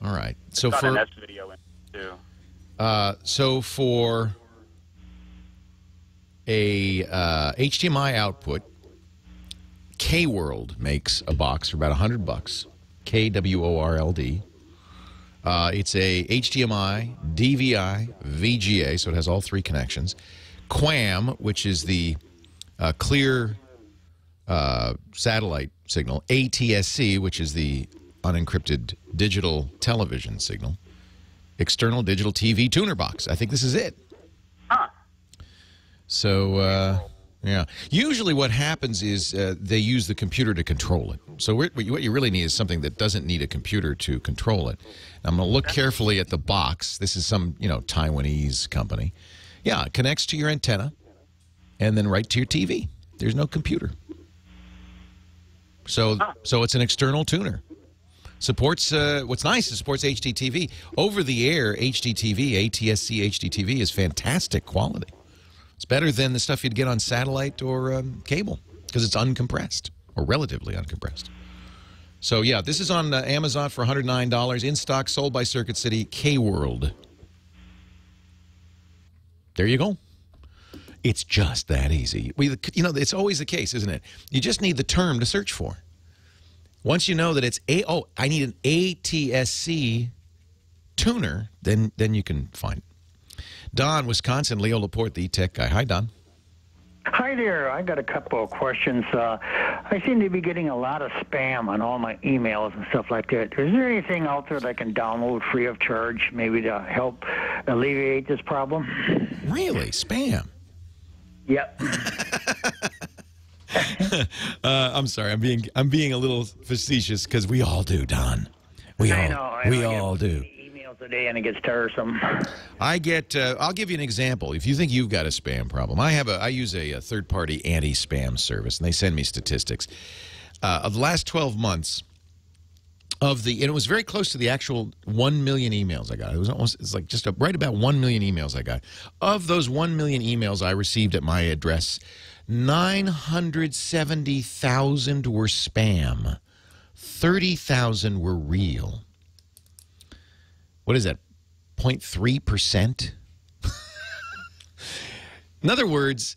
All right. So it's got an S-video in it too. So for a HDMI output, K-World makes a box for about $100. KWORLD. It's a HDMI, DVI, VGA, so it has all three connections. QAM, which is the clear satellite signal. ATSC, which is the unencrypted digital television signal. External digital TV tuner box. I think this is it. Huh. So, yeah. Usually what happens is they use the computer to control it. So what you really need is something that doesn't need a computer to control it. I'm going to look carefully at the box. This is some, Taiwanese company. Yeah, it connects to your antenna and then right to your TV. There's no computer. So it's an external tuner. Supports, what's nice is supports HDTV. Over-the-air HDTV, ATSC HDTV is fantastic quality. It's better than the stuff you'd get on satellite or cable because it's uncompressed or relatively uncompressed. So, yeah, this is on Amazon for $109. In stock, sold by Circuit City, K-World. There you go. It's just that easy. It's always the case, isn't it? You just need the term to search for. Once you know that it's I need an ATSC tuner, then you can find it. Don, Wisconsin, Leo Laporte, the tech guy. Hi, Don. Hi there. I got a couple of questions. I seem to be getting a lot of spam on all my emails and stuff like that. Is there anything out there that I can download free of charge, maybe to help alleviate this problem? Really? Spam? Yep. I'm sorry. I'm being a little facetious because we all do, Don. We all do. Emails a day and it gets tiresome. I'll give you an example. If you think you've got a spam problem, I use a third-party anti-spam service, and they send me statistics of the last 12 months. And it was very close to the actual 1 million emails I got. It's like just right about 1 million emails I got. Of those 1 million emails I received at my address 970,000 were spam. 30,000 were real. What is that? 0.3%? In other words,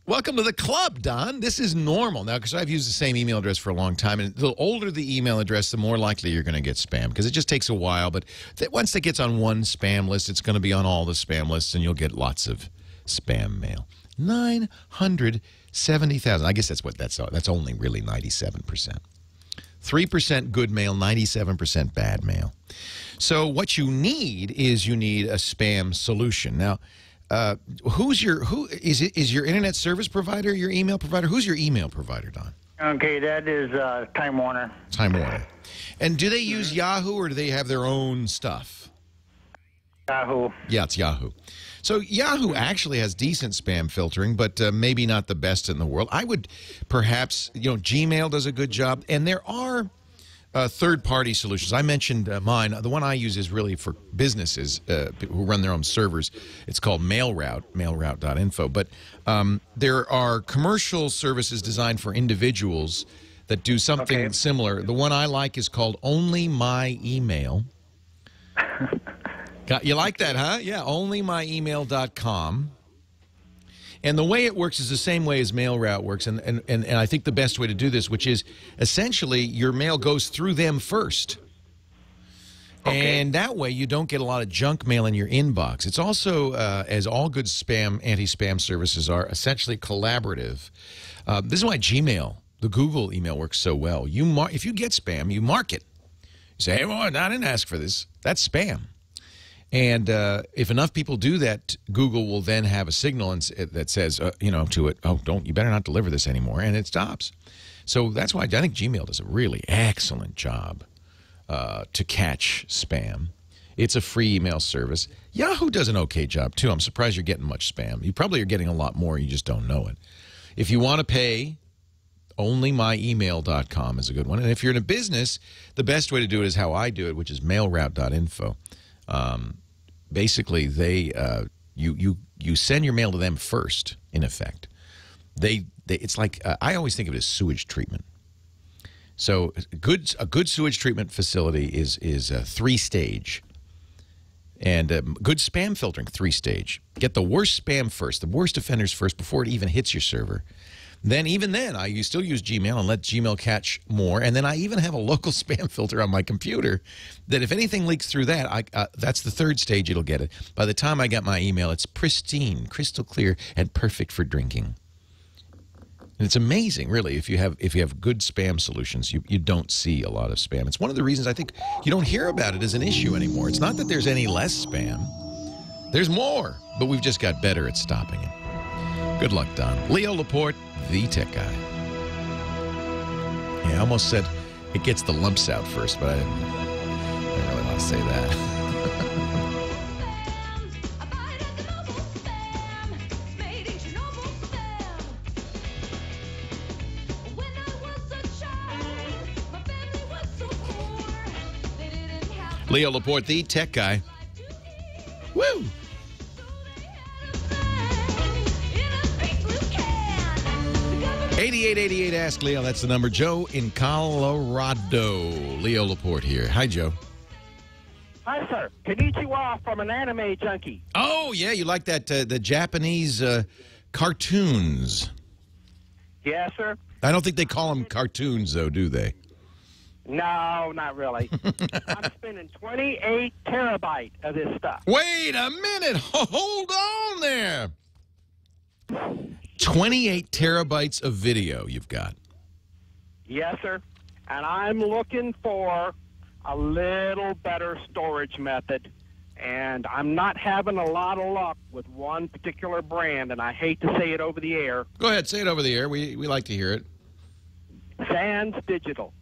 welcome to the club, Don. This is normal. Now, because I've used the same email address for a long time, and the older the email address, the more likely you're going to get spam, because it just takes a while. But once it gets on one spam list, it's going to be on all the spam lists, and you'll get lots of spam mail. 970,000. I guess that's only really 97%. 3% good mail, 97% bad mail. So what you need is a spam solution. Now, is your internet service provider your email provider? Who's your email provider, Don? Okay, that is Time Warner. Time Warner. And do they use Yahoo, or do they have their own stuff? Yahoo. Yeah, it's Yahoo. So Yahoo actually has decent spam filtering, but maybe not the best in the world. I would perhaps, Gmail does a good job, and there are third-party solutions. I mentioned mine. The one I use is really for businesses who run their own servers. It's called MailRoute, mailroute.info. But there are commercial services designed for individuals that do something similar. The one I like is called Only My Email. You like that, huh? Yeah, onlymyemail.com. And the way it works is the same way as MailRoute works, and I think the best way to do this, which is essentially your mail goes through them first. Okay. And that way you don't get a lot of junk mail in your inbox. It's also, as all good anti-spam services are, essentially collaborative. This is why Gmail, the Google email, works so well. If you get spam, you mark it. You say, hey, well, I didn't ask for this. That's spam. And if enough people do that, Google will then have a signal that says, to it, you better not deliver this anymore, and it stops. So that's why I think Gmail does a really excellent job to catch spam. It's a free email service. Yahoo does an okay job, too. I'm surprised you're getting much spam. You probably are getting a lot more, you just don't know it. If you want to pay, onlymyemail.com is a good one. And if you're in a business, the best way to do it is how I do it, which is mailroute.info. Basically, you send your mail to them first. In effect, it's like I always think of it as sewage treatment. So a good sewage treatment facility is a 3-stage, and good spam filtering 3-stage. Get the worst spam first, the worst offenders first before it even hits your server. Even then, you still use Gmail and let Gmail catch more. And then I even have a local spam filter on my computer that if anything leaks through that, that's the 3rd stage, it'll get it. By the time I get my email, it's pristine, crystal clear, and perfect for drinking. And it's amazing, really, if you have good spam solutions, you don't see a lot of spam. It's one of the reasons I think you don't hear about it as an issue anymore. It's not that there's any less spam. There's more, but we've just got better at stopping it. Good luck, Don. Leo Laporte, the tech guy. Yeah, I almost said it gets the lumps out first, but I didn't really want to say that. Leo Laporte, the tech guy. Woo! 8888 Ask Leo, that's the number. Joe in Colorado. Leo Laporte here. Hi, Joe. Hi, sir. Konnichiwa from an anime junkie. Oh, yeah, you like that, the Japanese cartoons. Yeah, sir. I don't think they call them cartoons, though, do they? No, not really. I'm spending 28 terabytes of this stuff. Wait a minute. Hold on there. 28 terabytes of video you've got. Yes, sir. And I'm looking for a little better storage method. And I'm not having a lot of luck with one particular brand, and I hate to say it over the air. Go ahead, say it over the air. We like to hear it. Sans Digital.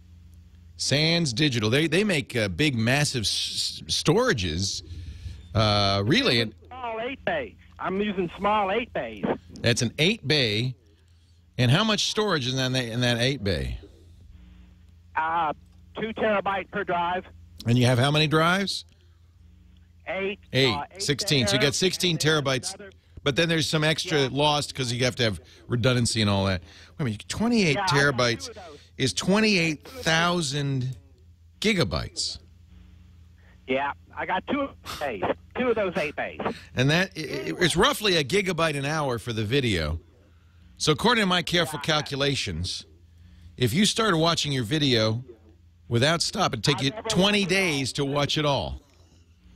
Sans Digital. They make big, massive storages. Really. Small 8 bays. I'm using small 8 bays. That's an 8 bay. And how much storage is in that 8 bay? 2 terabytes per drive. And you have how many drives? 8. 16. So you got 16 terabytes. But then there's some extra lost because you have to have redundancy and all that. I mean, 28 terabytes is 28,000 gigabytes. Yeah, I got two of those 8 bays. And it's roughly a gigabyte an hour for the video. So according to my careful calculations, if you started watching your video without stop, it'd take you 20 days to watch it all.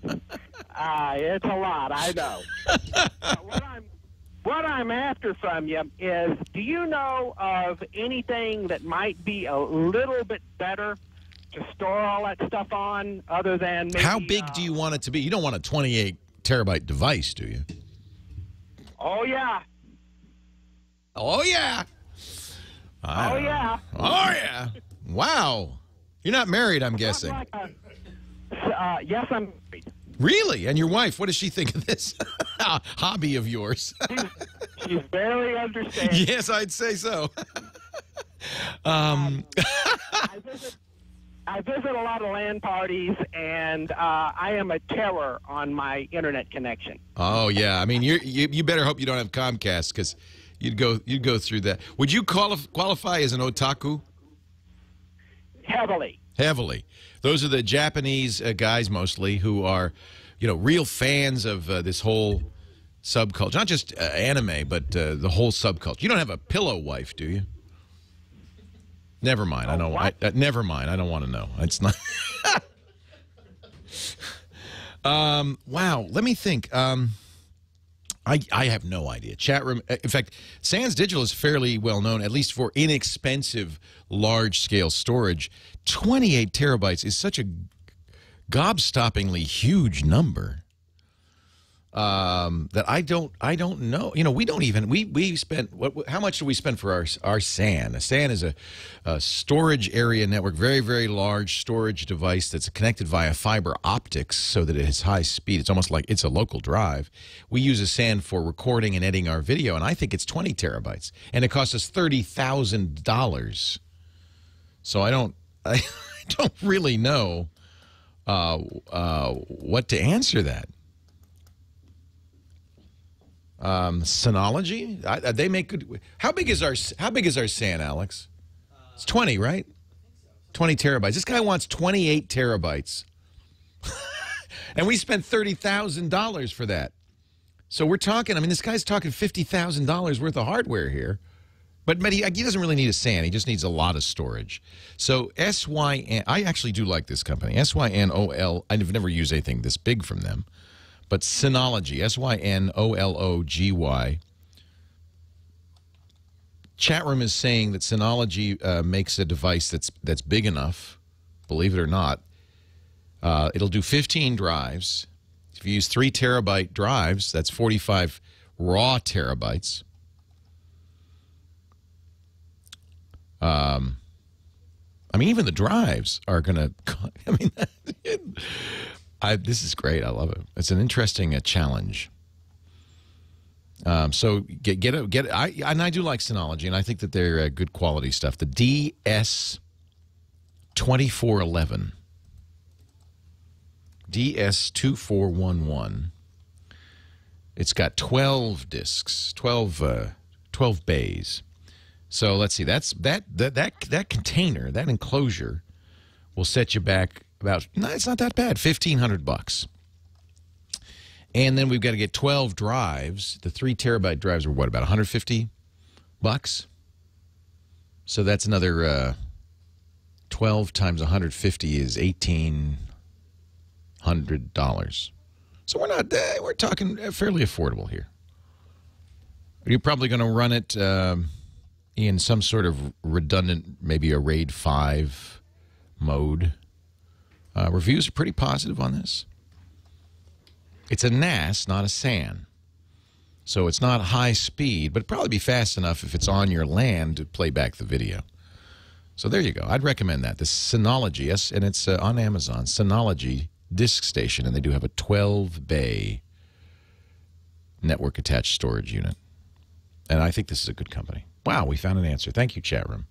It's a lot, I know. What I'm after from you is, do you know of anything that might be a little bit better to store all that stuff on, other than maybe, how big do you want it to be? You don't want a 28 terabyte device, do you? Oh yeah. Oh yeah. Oh yeah. Oh yeah. Wow. You're not married, I'm guessing. Yes, I'm married. Really? And your wife, what does she think of this hobby of yours? She's very understanding. Yes, I'd say so. I visit a lot of LAN parties, and I am a terror on my internet connection. Oh yeah, I mean you better hope you don't have Comcast, because you'd go through that. Would you qualify as an otaku? Heavily. Heavily. Those are the Japanese guys mostly who are, real fans of this whole subculture. Not just anime, but the whole subculture. You don't have a pillow wife, do you? Never mind. I don't. Never mind. I don't want to know. It's not. Wow. Let me think. I have no idea. Chat room. In fact, Sans Digital is fairly well known, at least for inexpensive, large-scale storage. 28 terabytes is such a gobstoppingly huge number that I don't know. We don't even we spent how much do we spend for our SAN? A SAN is a storage area network, very, very large storage device that's connected via fiber optics so that it has high speed. It's almost like it's a local drive. We use a SAN for recording and editing our video, and I think it's 20 terabytes, and it costs us $30,000. So I don't really know what to answer that. Synology, they make good. How big is our SAN, Alex? It's 20, right? 20 terabytes. This guy wants 28 terabytes, and we spent $30,000 for that. So we're talking. I mean, this guy's talking $50,000 worth of hardware here, but he doesn't really need a SAN. He just needs a lot of storage. So SYN. I actually do like this company. SYNOL. I've never used anything this big from them. But Synology, SYNOLOGY. Chat room is saying that Synology makes a device that's big enough, believe it or not. It'll do 15 drives. If you use 3 terabyte drives, that's 45 raw terabytes. I mean, even the drives are going to. I mean. This is great. I love it. It's an interesting challenge. So get it. I do like Synology, and I think that they're good quality stuff. The DS2411, DS2411. It's got 12 discs, 12 bays. So let's see. That container, that enclosure, will set you back. It's not that bad, $1,500. And then we've got to get 12 drives. The 3 terabyte drives are what, about $150? So that's another 12 times 150 is $1,800. So we're talking fairly affordable here. You're probably going to run it in some sort of redundant, maybe a RAID 5 mode. Reviews are pretty positive on this. It's a NAS, not a SAN. So it's not high speed, but it'd probably be fast enough if it's on your LAN to play back the video. So there you go. I'd recommend that. The Synology, yes, and it's on Amazon. Synology disk station, and they do have a 12-bay network-attached storage unit. And I think this is a good company. Wow, we found an answer. Thank you, chat room.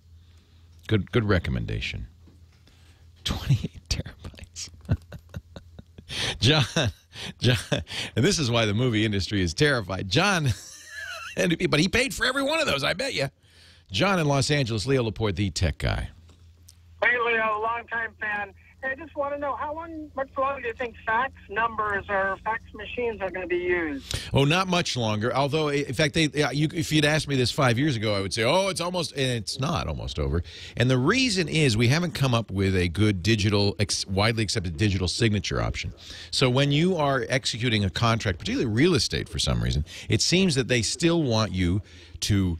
Good recommendation. 28 terabytes. John, and this is why the movie industry is terrified. John, but he paid for every one of those, I bet you. John in Los Angeles, Leo Laporte, the tech guy. Hey, Leo, longtime fan. Hey, I just want to know much longer do you think fax numbers or fax machines are going to be used? Oh, not much longer. Although, in fact, if you'd asked me this 5 years ago, I would say, oh, it's almost, and it's not almost over. And the reason is we haven't come up with a good digital, widely accepted digital signature option. So when you are executing a contract, particularly real estate for some reason, it seems that they still want you to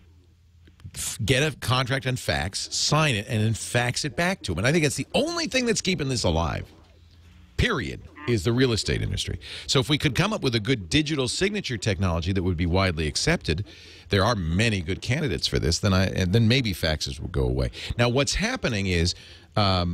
get a contract on fax, sign it, and then fax it back to them. And I think that's the only thing that's keeping this alive, period, is the real estate industry. So if we could come up with a good digital signature technology that would be widely accepted, there are many good candidates for this, then maybe faxes will go away. Now, what's happening is a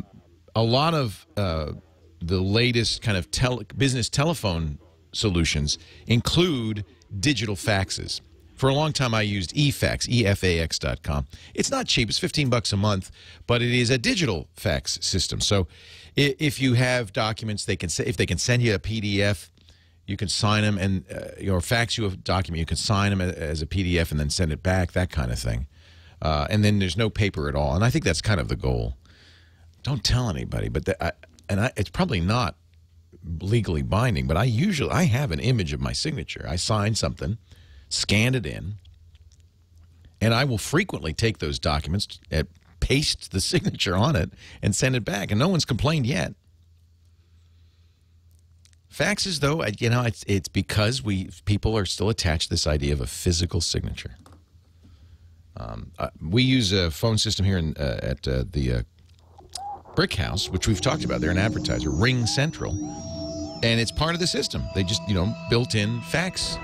lot of the latest kind of business telephone solutions include digital faxes. For a long time, I used eFax, efax.com. It's not cheap. It's $15 a month, but it is a digital fax system. So if you have documents, if they can send you a PDF, you can sign them, and or fax you a document. You can sign them as a PDF and then send it back, that kind of thing. And then there's no paper at all. And I think that's kind of the goal. Don't tell anybody, but it's probably not legally binding, but I have an image of my signature. I signed something, scanned it in, and I will frequently take those documents, paste the signature on it, and send it back. And no one's complained yet. Faxes, though, it's because people are still attached to this idea of a physical signature. We use a phone system here at the Brick House, which we've talked about. They're an advertiser, Ring Central, and it's part of the system. They just, built-in fax.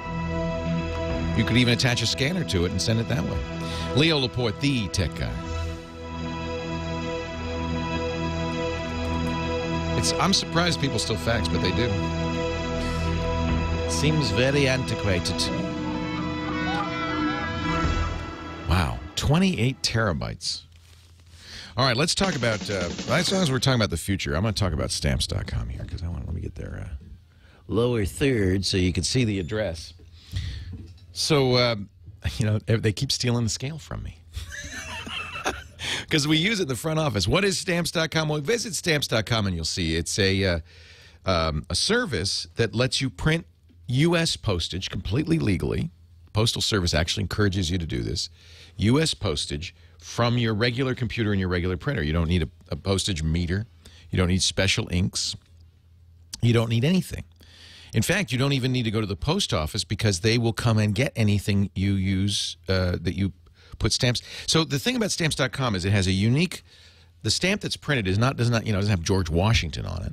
You could even attach a scanner to it and send it that way. Leo Laporte, the tech guy. I'm surprised people still fax, but they do. Seems very antiquated. Wow, 28 terabytes. All right, let's talk about, as long as we're talking about the future, I'm going to talk about Stamps.com here, because let me get their lower third so you can see the address. So, they keep stealing the scale from me. Because we use it in the front office. What is Stamps.com? Well, visit Stamps.com and you'll see. It's a service that lets you print U.S. postage completely legally. Postal Service actually encourages you to do this. U.S. postage from your regular computer and your regular printer. You don't need a postage meter. You don't need special inks. You don't need anything. In fact, you don't even need to go to the post office because they will come and get anything you use that you put stamps. So the thing about Stamps.com is it has a unique. The stamp that's printed doesn't have George Washington on it.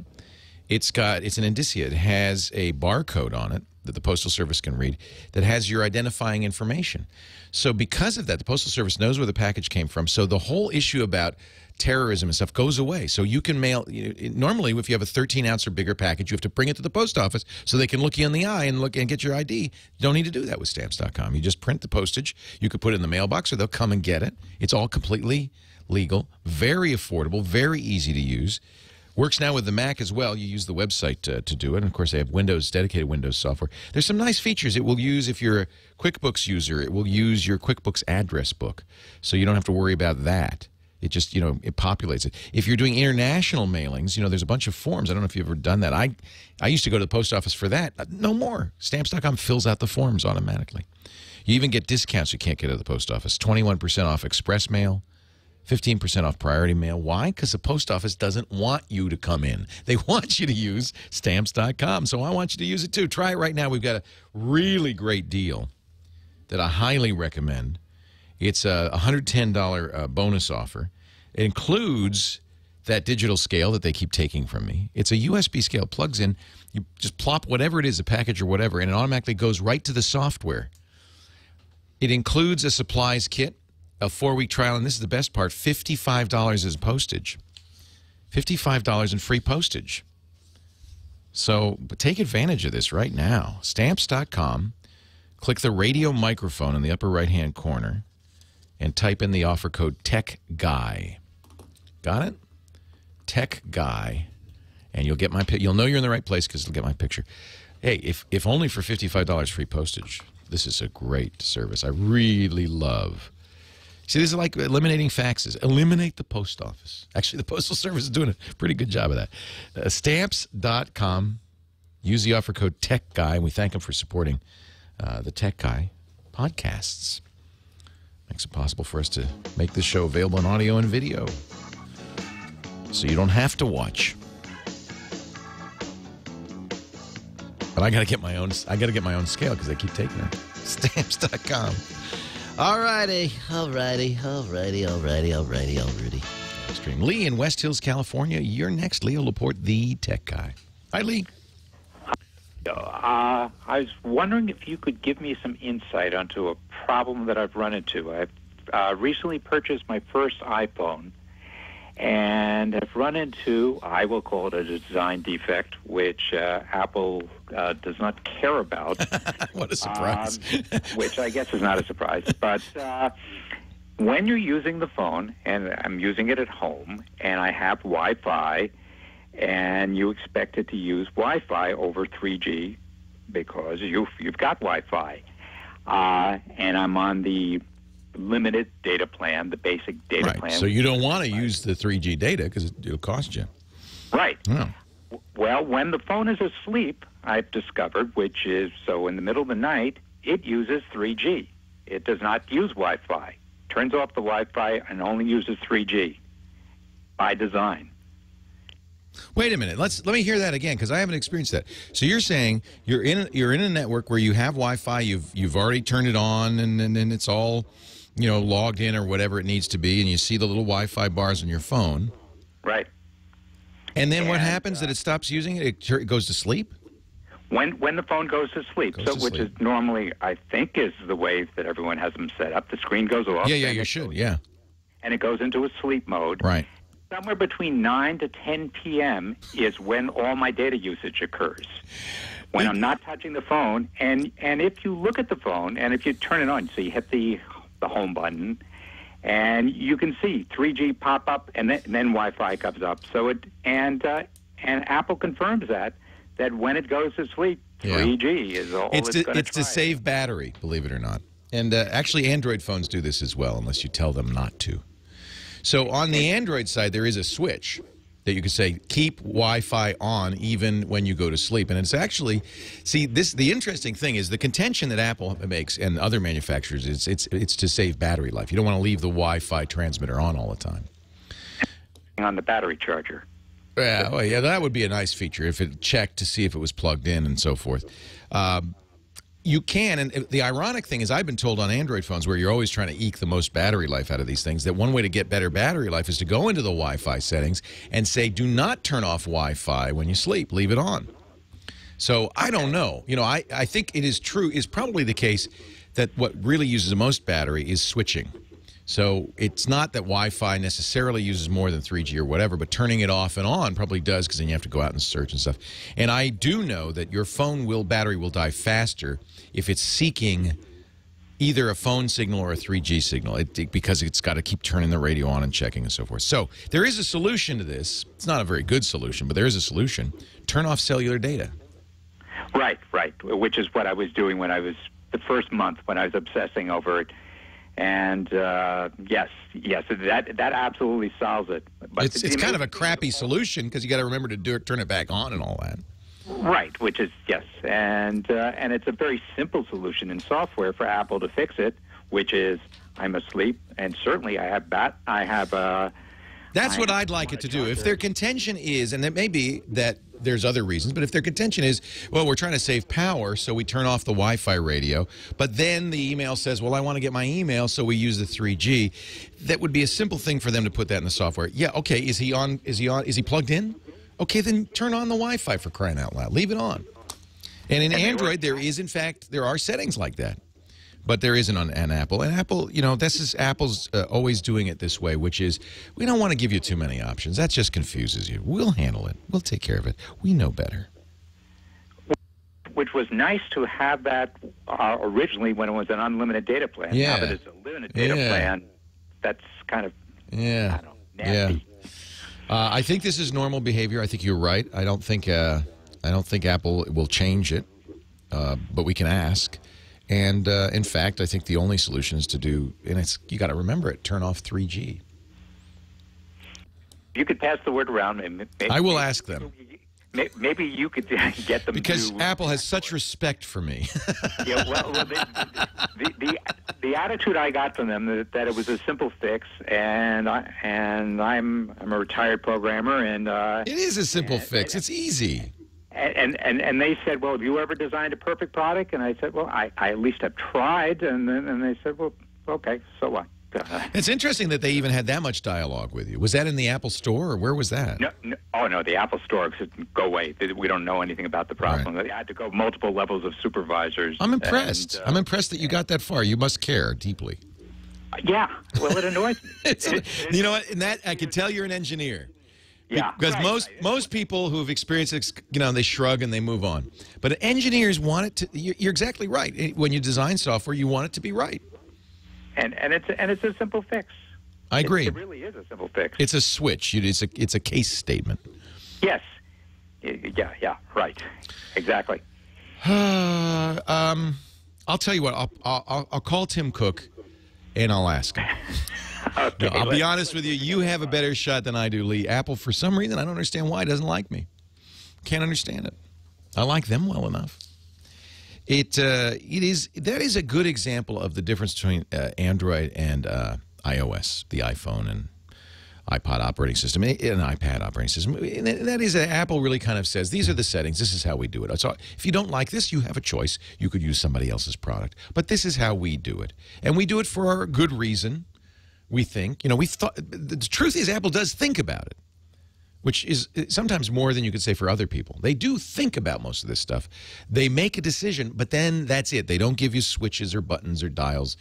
It's an indicia. It has a barcode on it that the Postal Service can read that has your identifying information. So because of that, the Postal Service knows where the package came from. So the whole issue about terrorism and stuff goes away. So you can mail, normally if you have a 13-ounce or bigger package, you have to bring it to the post office so they can look you in the eye and look and get your ID. You don't need to do that with Stamps.com. You just print the postage. You could put it in the mailbox or they'll come and get it. It's all completely legal, very affordable, very easy to use. Works now with the Mac as well. You use the website to do it. And, of course, they have dedicated Windows software. There's some nice features. It will use, if you're a QuickBooks user, it will use your QuickBooks address book. So you don't have to worry about that. It just, it populates it. If you're doing international mailings, there's a bunch of forms. I don't know if you've ever done that. I used to go to the post office for that. No more. Stamps.com fills out the forms automatically. You even get discounts you can't get at the post office. 21% off express mail. 15% off priority mail. Why? Because the post office doesn't want you to come in. They want you to use Stamps.com. So I want you to use it too. Try it right now. We've got a really great deal that I highly recommend. It's a $110 bonus offer. It includes that digital scale that they keep taking from me. It's a USB scale. Plugs in. You just plop whatever it is, a package or whatever, and it automatically goes right to the software. It includes a supplies kit, a 4-week trial, and this is the best part, $55 as postage. $55 in free postage. So take advantage of this right now. Stamps.com. Click the radio microphone in the upper right-hand corner and type in the offer code TECHGUY. Got it? TECHGUY. And you'll get my you'll know you're in the right place because it'll get my picture. Hey, if only for $55 free postage, this is a great service. I really love. See, this is like eliminating faxes. Eliminate the post office. Actually, the Postal Service is doing a pretty good job of that. Stamps.com. Use the offer code TechGuy, and we thank him for supporting the Tech Guy podcasts. Makes it possible for us to make this show available in audio and video, so you don't have to watch. But I got to get my own. I got to get my own scale because they keep taking it. Stamps.com. Alrighty. Stream. Lee in West Hills, California. You're next. Leo Laporte, the Tech Guy. Hi, Lee. I was wondering if you could give me some insight onto a problem that I've run into. I've recently purchased my first iPhone and have run into, I will call it a design defect, which Apple does not care about. What a surprise. Which I guess is not a surprise. But when you're using the phone, and I'm using it at home, and I have Wi-Fi, and you expect it to use Wi-Fi over 3G because you've got Wi-Fi. And I'm on the limited data plan, the basic data plan. So you don't want to use the 3G data because it'll cost you. Right. Oh. Well, when the phone is asleep, I've discovered, which is, so in the middle of the night, it uses 3G. It does not use Wi-Fi. Turns off the Wi-Fi and only uses 3G by design. Wait a minute. Let me hear that again because I haven't experienced that. So you're saying you're in a network where you have Wi-Fi, you've already turned it on, and it's all logged in or whatever it needs to be, and you see the little Wi-Fi bars on your phone. Right. And then what happens? That it stops using it? It goes to sleep? When the phone goes to sleep, which is normally, I think, is the way that everyone has them set up. The screen goes off. Yeah, you should, yeah. And it goes into a sleep mode. Right. Somewhere between 9 to 10 p.m. is when all my data usage occurs. When I'm not touching the phone, and if you look at the phone, and if you turn it on, so you hit the home button, and you can see 3G pop up, and then Wi-Fi comes up. So and Apple confirms that when it goes to sleep, 3G is all it's going to It's to save battery, believe it or not. And actually, Android phones do this as well, unless you tell them not to. So on the Android side, there is a switch that you can say, keep Wi-Fi on even when you go to sleep. And it's actually, the interesting thing is the contention that Apple makes and other manufacturers, it's to save battery life. You don't want to leave the Wi-Fi transmitter on all the time. On the battery charger. Yeah, well, yeah, that would be a nice feature if it checked to see if it was plugged in and so forth. You can, and the ironic thing is I've been told on Android phones where you're always trying to eke the most battery life out of these things, that one way to get better battery life is to go into the Wi-Fi settings and say, do not turn off Wi-Fi when you sleep. Leave it on. So I don't know. I think it is probably the case that what really uses the most battery is switching. So it's not that Wi-Fi necessarily uses more than 3G or whatever, but turning it off and on probably does because then you have to go out and search and stuff. And I do know that your phone battery will die faster if it's seeking either a phone signal or a 3G signal because it's got to keep turning the radio on and checking and so forth. So there is a solution to this. It's not a very good solution, but there is a solution. Turn off cellular data. Right, which is what I was doing when I was the first month when I was obsessing over it. And yes, that absolutely solves it. But it's kind of a crappy solution because you got to remember to turn it back on and all that. Right, which is yes, and it's a very simple solution in software for Apple to fix it, which is I'm asleep, and certainly I have That's what I'd like it to do. If their contention is, and it may be that there's other reasons, but if their contention is, well, we're trying to save power, so we turn off the Wi-Fi radio, but then the email says, well, I want to get my email, so we use the 3G, that would be a simple thing for them to put that in the software. Yeah, okay, is he plugged in? Okay, then turn on the Wi-Fi for crying out loud. Leave it on. And in Android, there are settings like that. But there isn't on Apple. And Apple, Apple's always doing it this way, which is we don't want to give you too many options. That just confuses you. We'll handle it. We'll take care of it. We know better. Which was nice to have that originally when it was an unlimited data plan. Yeah. Now that it's a limited data plan, that's kind of nasty. I think this is normal behavior. I think you're right. I don't think I don't think Apple will change it, but we can ask. And in fact, I think the only solution is to do, and you got to remember it, turn off 3G. You could pass the word around. Maybe, I will ask them. Maybe you could get them because Apple has such respect for me. Yeah, well the attitude I got from them that it was a simple fix, and I'm a retired programmer, and it is a simple fix. It's easy. And they said, well, have you ever designed a perfect product? And I said, well, I at least have tried. And they said, well, okay, so what? It's interesting that they even had that much dialogue with you. Was that in the Apple Store, or where was that? No, oh, no, the Apple Store said, go away. We don't know anything about the problem. Right. I had to go multiple levels of supervisors. I'm impressed. I'm impressed that you got that far. You must care deeply. Yeah, well, it annoys me. You know what? In that, I can tell you're an engineer. Yeah, because most people who have experienced it, they shrug and they move on. But engineers want it to. You're exactly right. When you design software, you want it to be right. And it's a simple fix. I agree. It really is a simple fix. It's a switch. It's a case statement. Yes. Yeah. Right. Exactly. I'll tell you what. I'll call Tim Cook, and I'll ask him. Okay, no, I'll be honest with you. You have a better shot than I do, Lee. Apple, for some reason, I don't understand why, doesn't like me. Can't understand it. I like them well enough. That is a good example of the difference between Android and iOS, the iPhone and iPod operating system, and iPad operating system. And that is, Apple really kind of says, these are the settings, this is how we do it. So if you don't like this, you have a choice. You could use somebody else's product. But this is how we do it. And we do it for a good reason. We think, the truth is Apple does think about it, which is sometimes more than you could say for other people. They do think about most of this stuff. They make a decision, but then that's it. They don't give you switches or buttons or dials.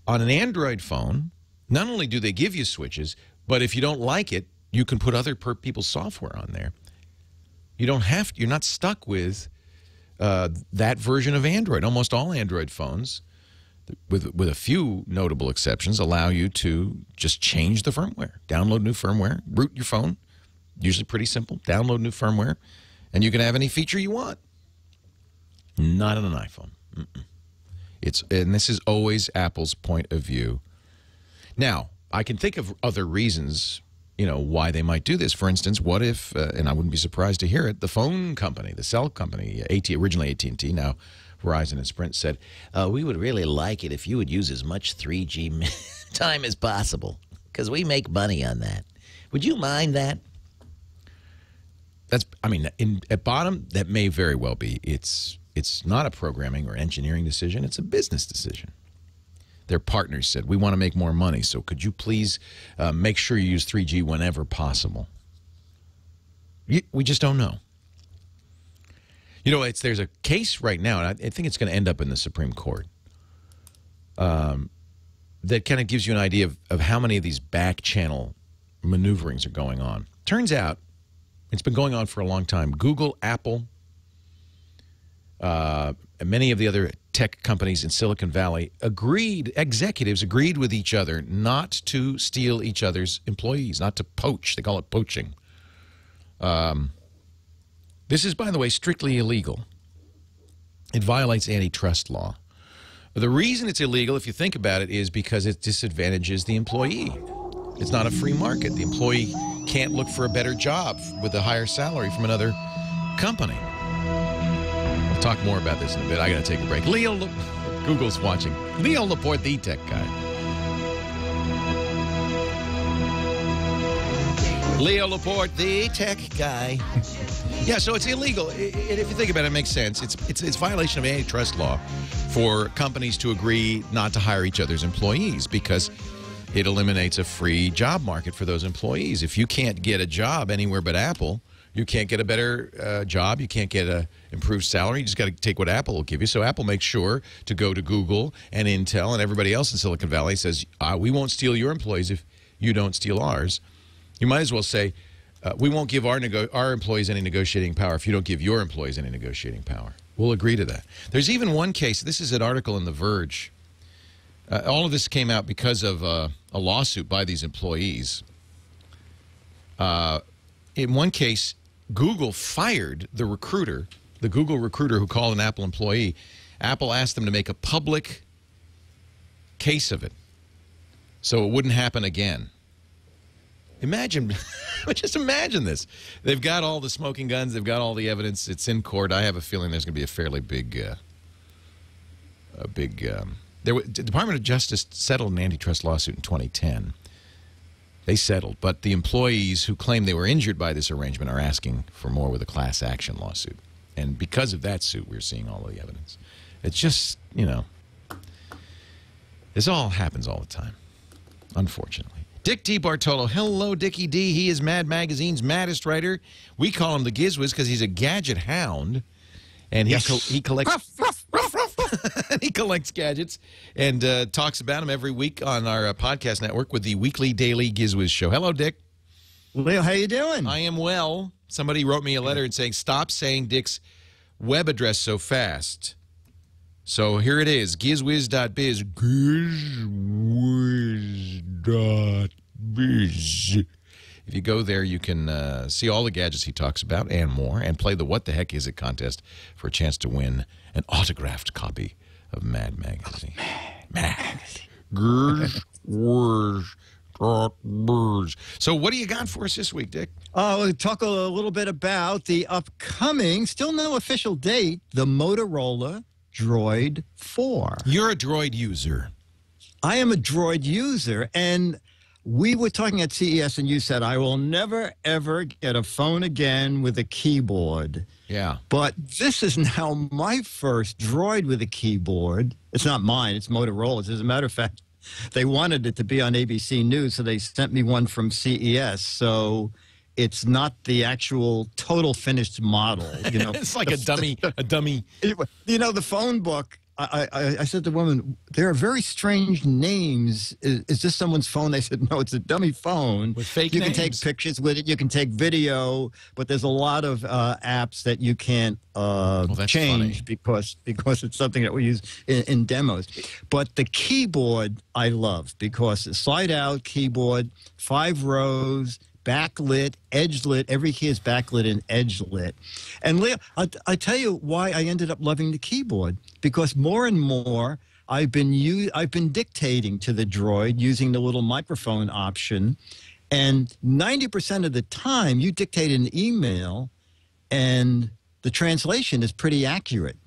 On an Android phone, not only do they give you switches, but if you don't like it, you can put other people's software on there. You're not stuck with that version of Android. Almost all Android phones, with a few notable exceptions, allow you to just change the firmware, download new firmware, root your phone. Usually pretty simple. Download new firmware, and you can have any feature you want. Not on an iPhone. And this is always Apple's point of view. Now, I can think of other reasons, why they might do this. For instance, what if, and I wouldn't be surprised to hear it, the phone company, the cell company, originally AT&T, now Verizon and Sprint, said, we would really like it if you would use as much 3G time as possible, because we make money on that. Would you mind that? At bottom, that may very well be. It's not a programming or engineering decision. It's a business decision. Their partners said, we want to make more money, so could you please make sure you use 3G whenever possible? We just don't know. There's a case right now, and I think it's going to end up in the Supreme Court, that kind of gives you an idea of how many of these back-channel maneuverings are going on. Turns out, it's been going on for a long time. Google, Apple, and many of the other tech companies in Silicon Valley executives agreed with each other not to steal each other's employees, not to poach. They call it poaching. This is, by the way, strictly illegal. It violates antitrust law. The reason it's illegal, if you think about it, is because it disadvantages the employee. It's not a free market. The employee can't look for a better job with a higher salary from another company. We'll talk more about this in a bit. I got to take a break. Google's watching. Leo Laporte, the tech guy. Leo Laporte, the tech guy. Yeah, so it's illegal. If you think about it, it makes sense. It's violation of antitrust law for companies to agree not to hire each other's employees because it eliminates a free job market for those employees. If you can't get a job anywhere but Apple, you can't get a better job. You can't get an improved salary. You just got to take what Apple will give you. So Apple makes sure to go to Google and Intel and everybody else in Silicon Valley says, we won't steal your employees if you don't steal ours. You might as well say, we won't give our employees any negotiating power if you don't give your employees any negotiating power. We'll agree to that. There's even one case. This is an article in The Verge. All of this came out because of a lawsuit by these employees. In one case, Google fired the recruiter, the Google recruiter who called an Apple employee. Apple asked them to make a public case of it so it wouldn't happen again. Just imagine this. They've got all the smoking guns. They've got all the evidence. It's in court. I have a feeling there's going to be a fairly big, the Department of Justice settled an antitrust lawsuit in 2010. They settled, but the employees who claim they were injured by this arrangement are asking for more with a class action lawsuit. And because of that suit, we're seeing all of the evidence. It's just, this all happens all the time, unfortunately. Dick D. Bartolo. Hello, Dickie D. He is Mad Magazine's maddest writer. We call him the Gizwiz because he's a gadget hound. And he collects he collects gadgets and talks about them every week on our podcast network with the weekly daily Gizwiz show. Hello, Dick. Leo, how you doing? I am well. Somebody wrote me a letter and saying, stop saying Dick's web address so fast. So here it is, gizwiz.biz. Gizwiz.biz. If you go there, you can see all the gadgets he talks about and more, and play the What the Heck Is It contest for a chance to win an autographed copy of Mad Magazine. Mad. So what do you got for us this week, Dick? We'll talk a little bit about the upcoming, still no official date, the Motorola Droid 4. You're a Droid user. I am a Droid user, and we were talking at CES, and you said, I will never, ever get a phone again with a keyboard. Yeah. But this is now my first Droid with a keyboard. It's not mine. It's Motorola's. As a matter of fact, they wanted it to be on ABC News, so they sent me one from CES. So it's not the actual total finished model. It's like a dummy. The phone book. I said to the woman, there are very strange names. Is this someone's phone? They said, no, it's a dummy phone. With fake names. You can take pictures with it. You can take video, but there's a lot of apps that you can't change because it's something that we use in demos. But the keyboard I love because it's slide-out keyboard, 5 rows, backlit, edge lit. Every key is backlit and edge lit. And Leo, I tell you why I ended up loving the keyboard, because more and more I've been dictating to the Droid using the little microphone option, and 90% of the time you dictate an email and the translation is pretty accurate.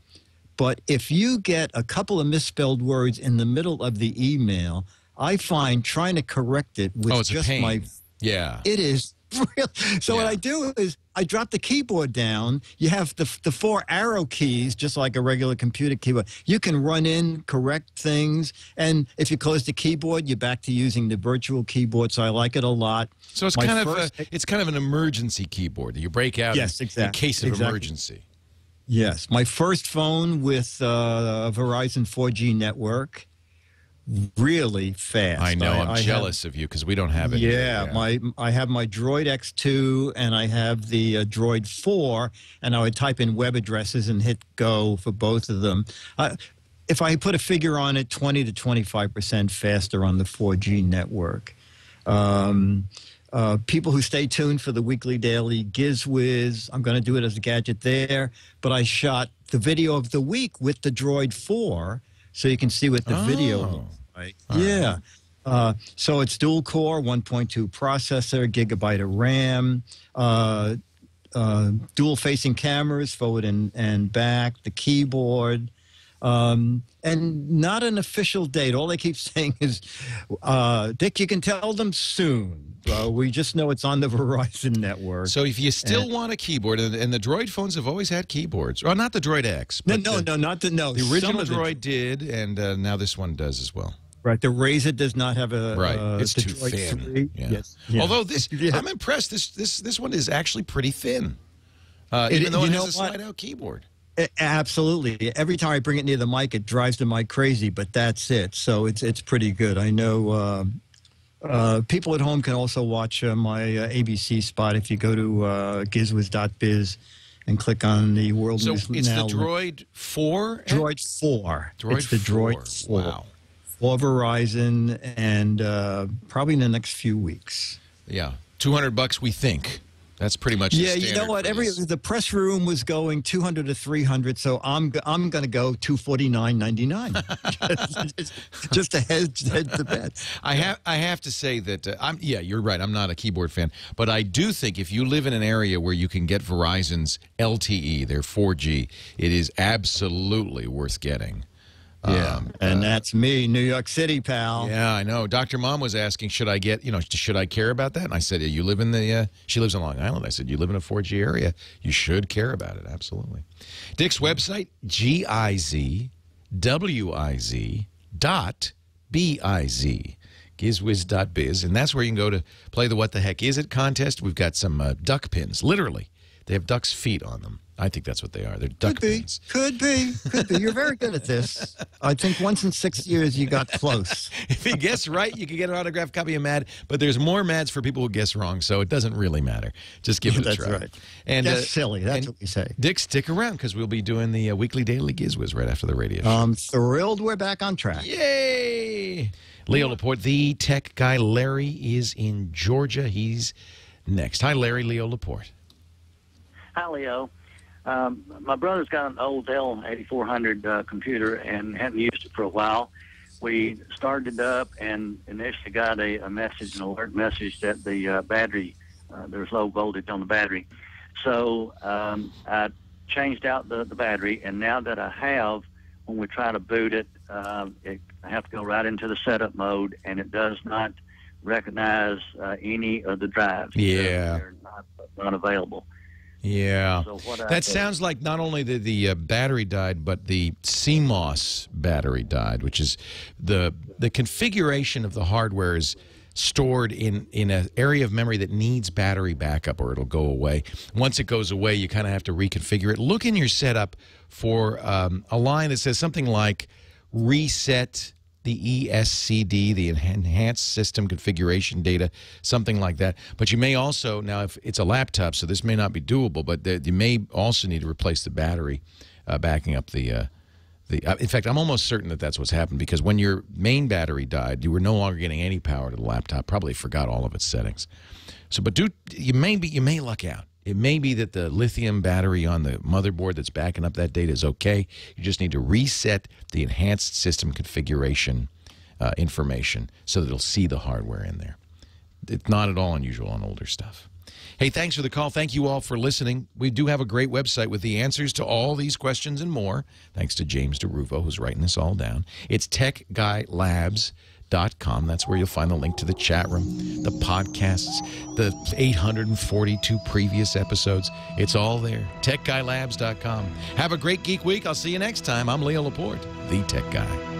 But if you get a couple of misspelled words in the middle of the email, I find trying to correct it with just my... Yeah. It is real. So what I do is I drop the keyboard down. You have the 4 arrow keys, just like a regular computer keyboard. You can run in, correct things. And if you close the keyboard, you're back to using the virtual keyboard. So I like it a lot. So it's kind of an emergency keyboard that you break out in case of emergency. Yes. My first phone with Verizon 4G network. Really fast. I know. I'm jealous of you because we don't have it. Yeah, I have my Droid X2 and I have the Droid 4, and I would type in web addresses and hit go for both of them. If I put a figure on it, 20 to 25% faster on the 4G network. People who stay tuned for the weekly daily Gizwiz, I'm going to do it as a gadget there, but I shot the video of the week with the Droid 4. So you can see what the video looks like. Yeah. So it's dual core, 1.2 processor, gigabyte of RAM, dual facing cameras, forward and back, the keyboard, and not an official date. All they keep saying is, Dick, you can tell them soon. We just know it's on the Verizon network. So if you still want a keyboard, and the Droid phones have always had keyboards. Well, not the Droid X. But no. The original Droid did, and now this one does as well. Right. The Razr does not have a... Right. It's too Droid thin. 3. Yeah. Yes. Yeah. Although I'm impressed. This one is actually pretty thin, even though it has a slide-out keyboard. Absolutely. Every time I bring it near the mic, it drives the mic crazy, but that's it. So it's pretty good. I know... people at home can also watch my ABC spot if you go to gizwiz.biz and click on the World News Now. So it's the Droid 4? Droid 4. It's the Droid 4. Wow. For Verizon, and probably in the next few weeks. Yeah. $200 we think. That's pretty much the Yeah, you know standard what? for these. The press room was going 200 to 300, so I'm going to go 249.99 just to hedge the bets. I have to say that you're right. I'm not a keyboard fan, but I do think if you live in an area where you can get Verizon's LTE, their 4G, it is absolutely worth getting. Yeah, and that's me, New York City, pal. Yeah, I know. Dr. Mom was asking, should I care about that? And I said, you live in she lives in Long Island. I said, you live in a 4G area. You should care about it, absolutely. Dick's website, GIZWIZ.biz, gizwiz.biz, and that's where you can go to play the What the Heck Is It contest. We've got some duck pins, literally. They have duck's feet on them. I think that's what they are. They're duck pins. Could be. You're very good at this. I think once in 6 years you got close. If you guess right, you can get an autographed copy of Mad, but there's more Mads for people who guess wrong, so it doesn't really matter. Just give it a try. That's right. And that's silly. That's what we say. Dick, stick around because we'll be doing the weekly Daily Gizwiz right after the radio show. I'm thrilled we're back on track. Yay! Leo Laporte, the tech guy. Larry is in Georgia. He's next. Hi, Larry. Leo Laporte. Hi, Leo. My brother's got an old Dell 8400 computer and hadn't used it for a while. We started it up and initially got a message, an alert message that the battery, there's low voltage on the battery. So I changed out the battery, and now that I have, when we try to boot it, I have to go right into the setup mode, and it does not recognize any of the drives. Yeah. They're not available. Yeah, So what I that did- sounds like not only the battery died, but the CMOS battery died, which is the configuration of the hardware is stored in an area of memory that needs battery backup or it'll go away. Once it goes away, you kind of have to reconfigure it. Look in your setup for a line that says something like reset the ESCD, the Enhanced System Configuration Data, something like that. But you may also, now if it's a laptop, so this may not be doable, but you may also need to replace the battery backing up the in fact, I'm almost certain that that's what's happened because when your main battery died, you were no longer getting any power to the laptop, probably forgot all of its settings. So, but you may luck out. It may be that the lithium battery on the motherboard that's backing up that data is okay. You just need to reset the Enhanced System Configuration information so that it'll see the hardware in there. It's not at all unusual on older stuff. Hey, thanks for the call. Thank you all for listening. We do have a great website with the answers to all these questions and more, thanks to James DeRuvo, who's writing this all down. It's techguylabs.com. That's where you'll find the link to the chat room, the podcasts, the 842 previous episodes. It's all there. techguylabs.com. Have a great geek week. I'll see you next time. I'm Leo Laporte, the Tech Guy.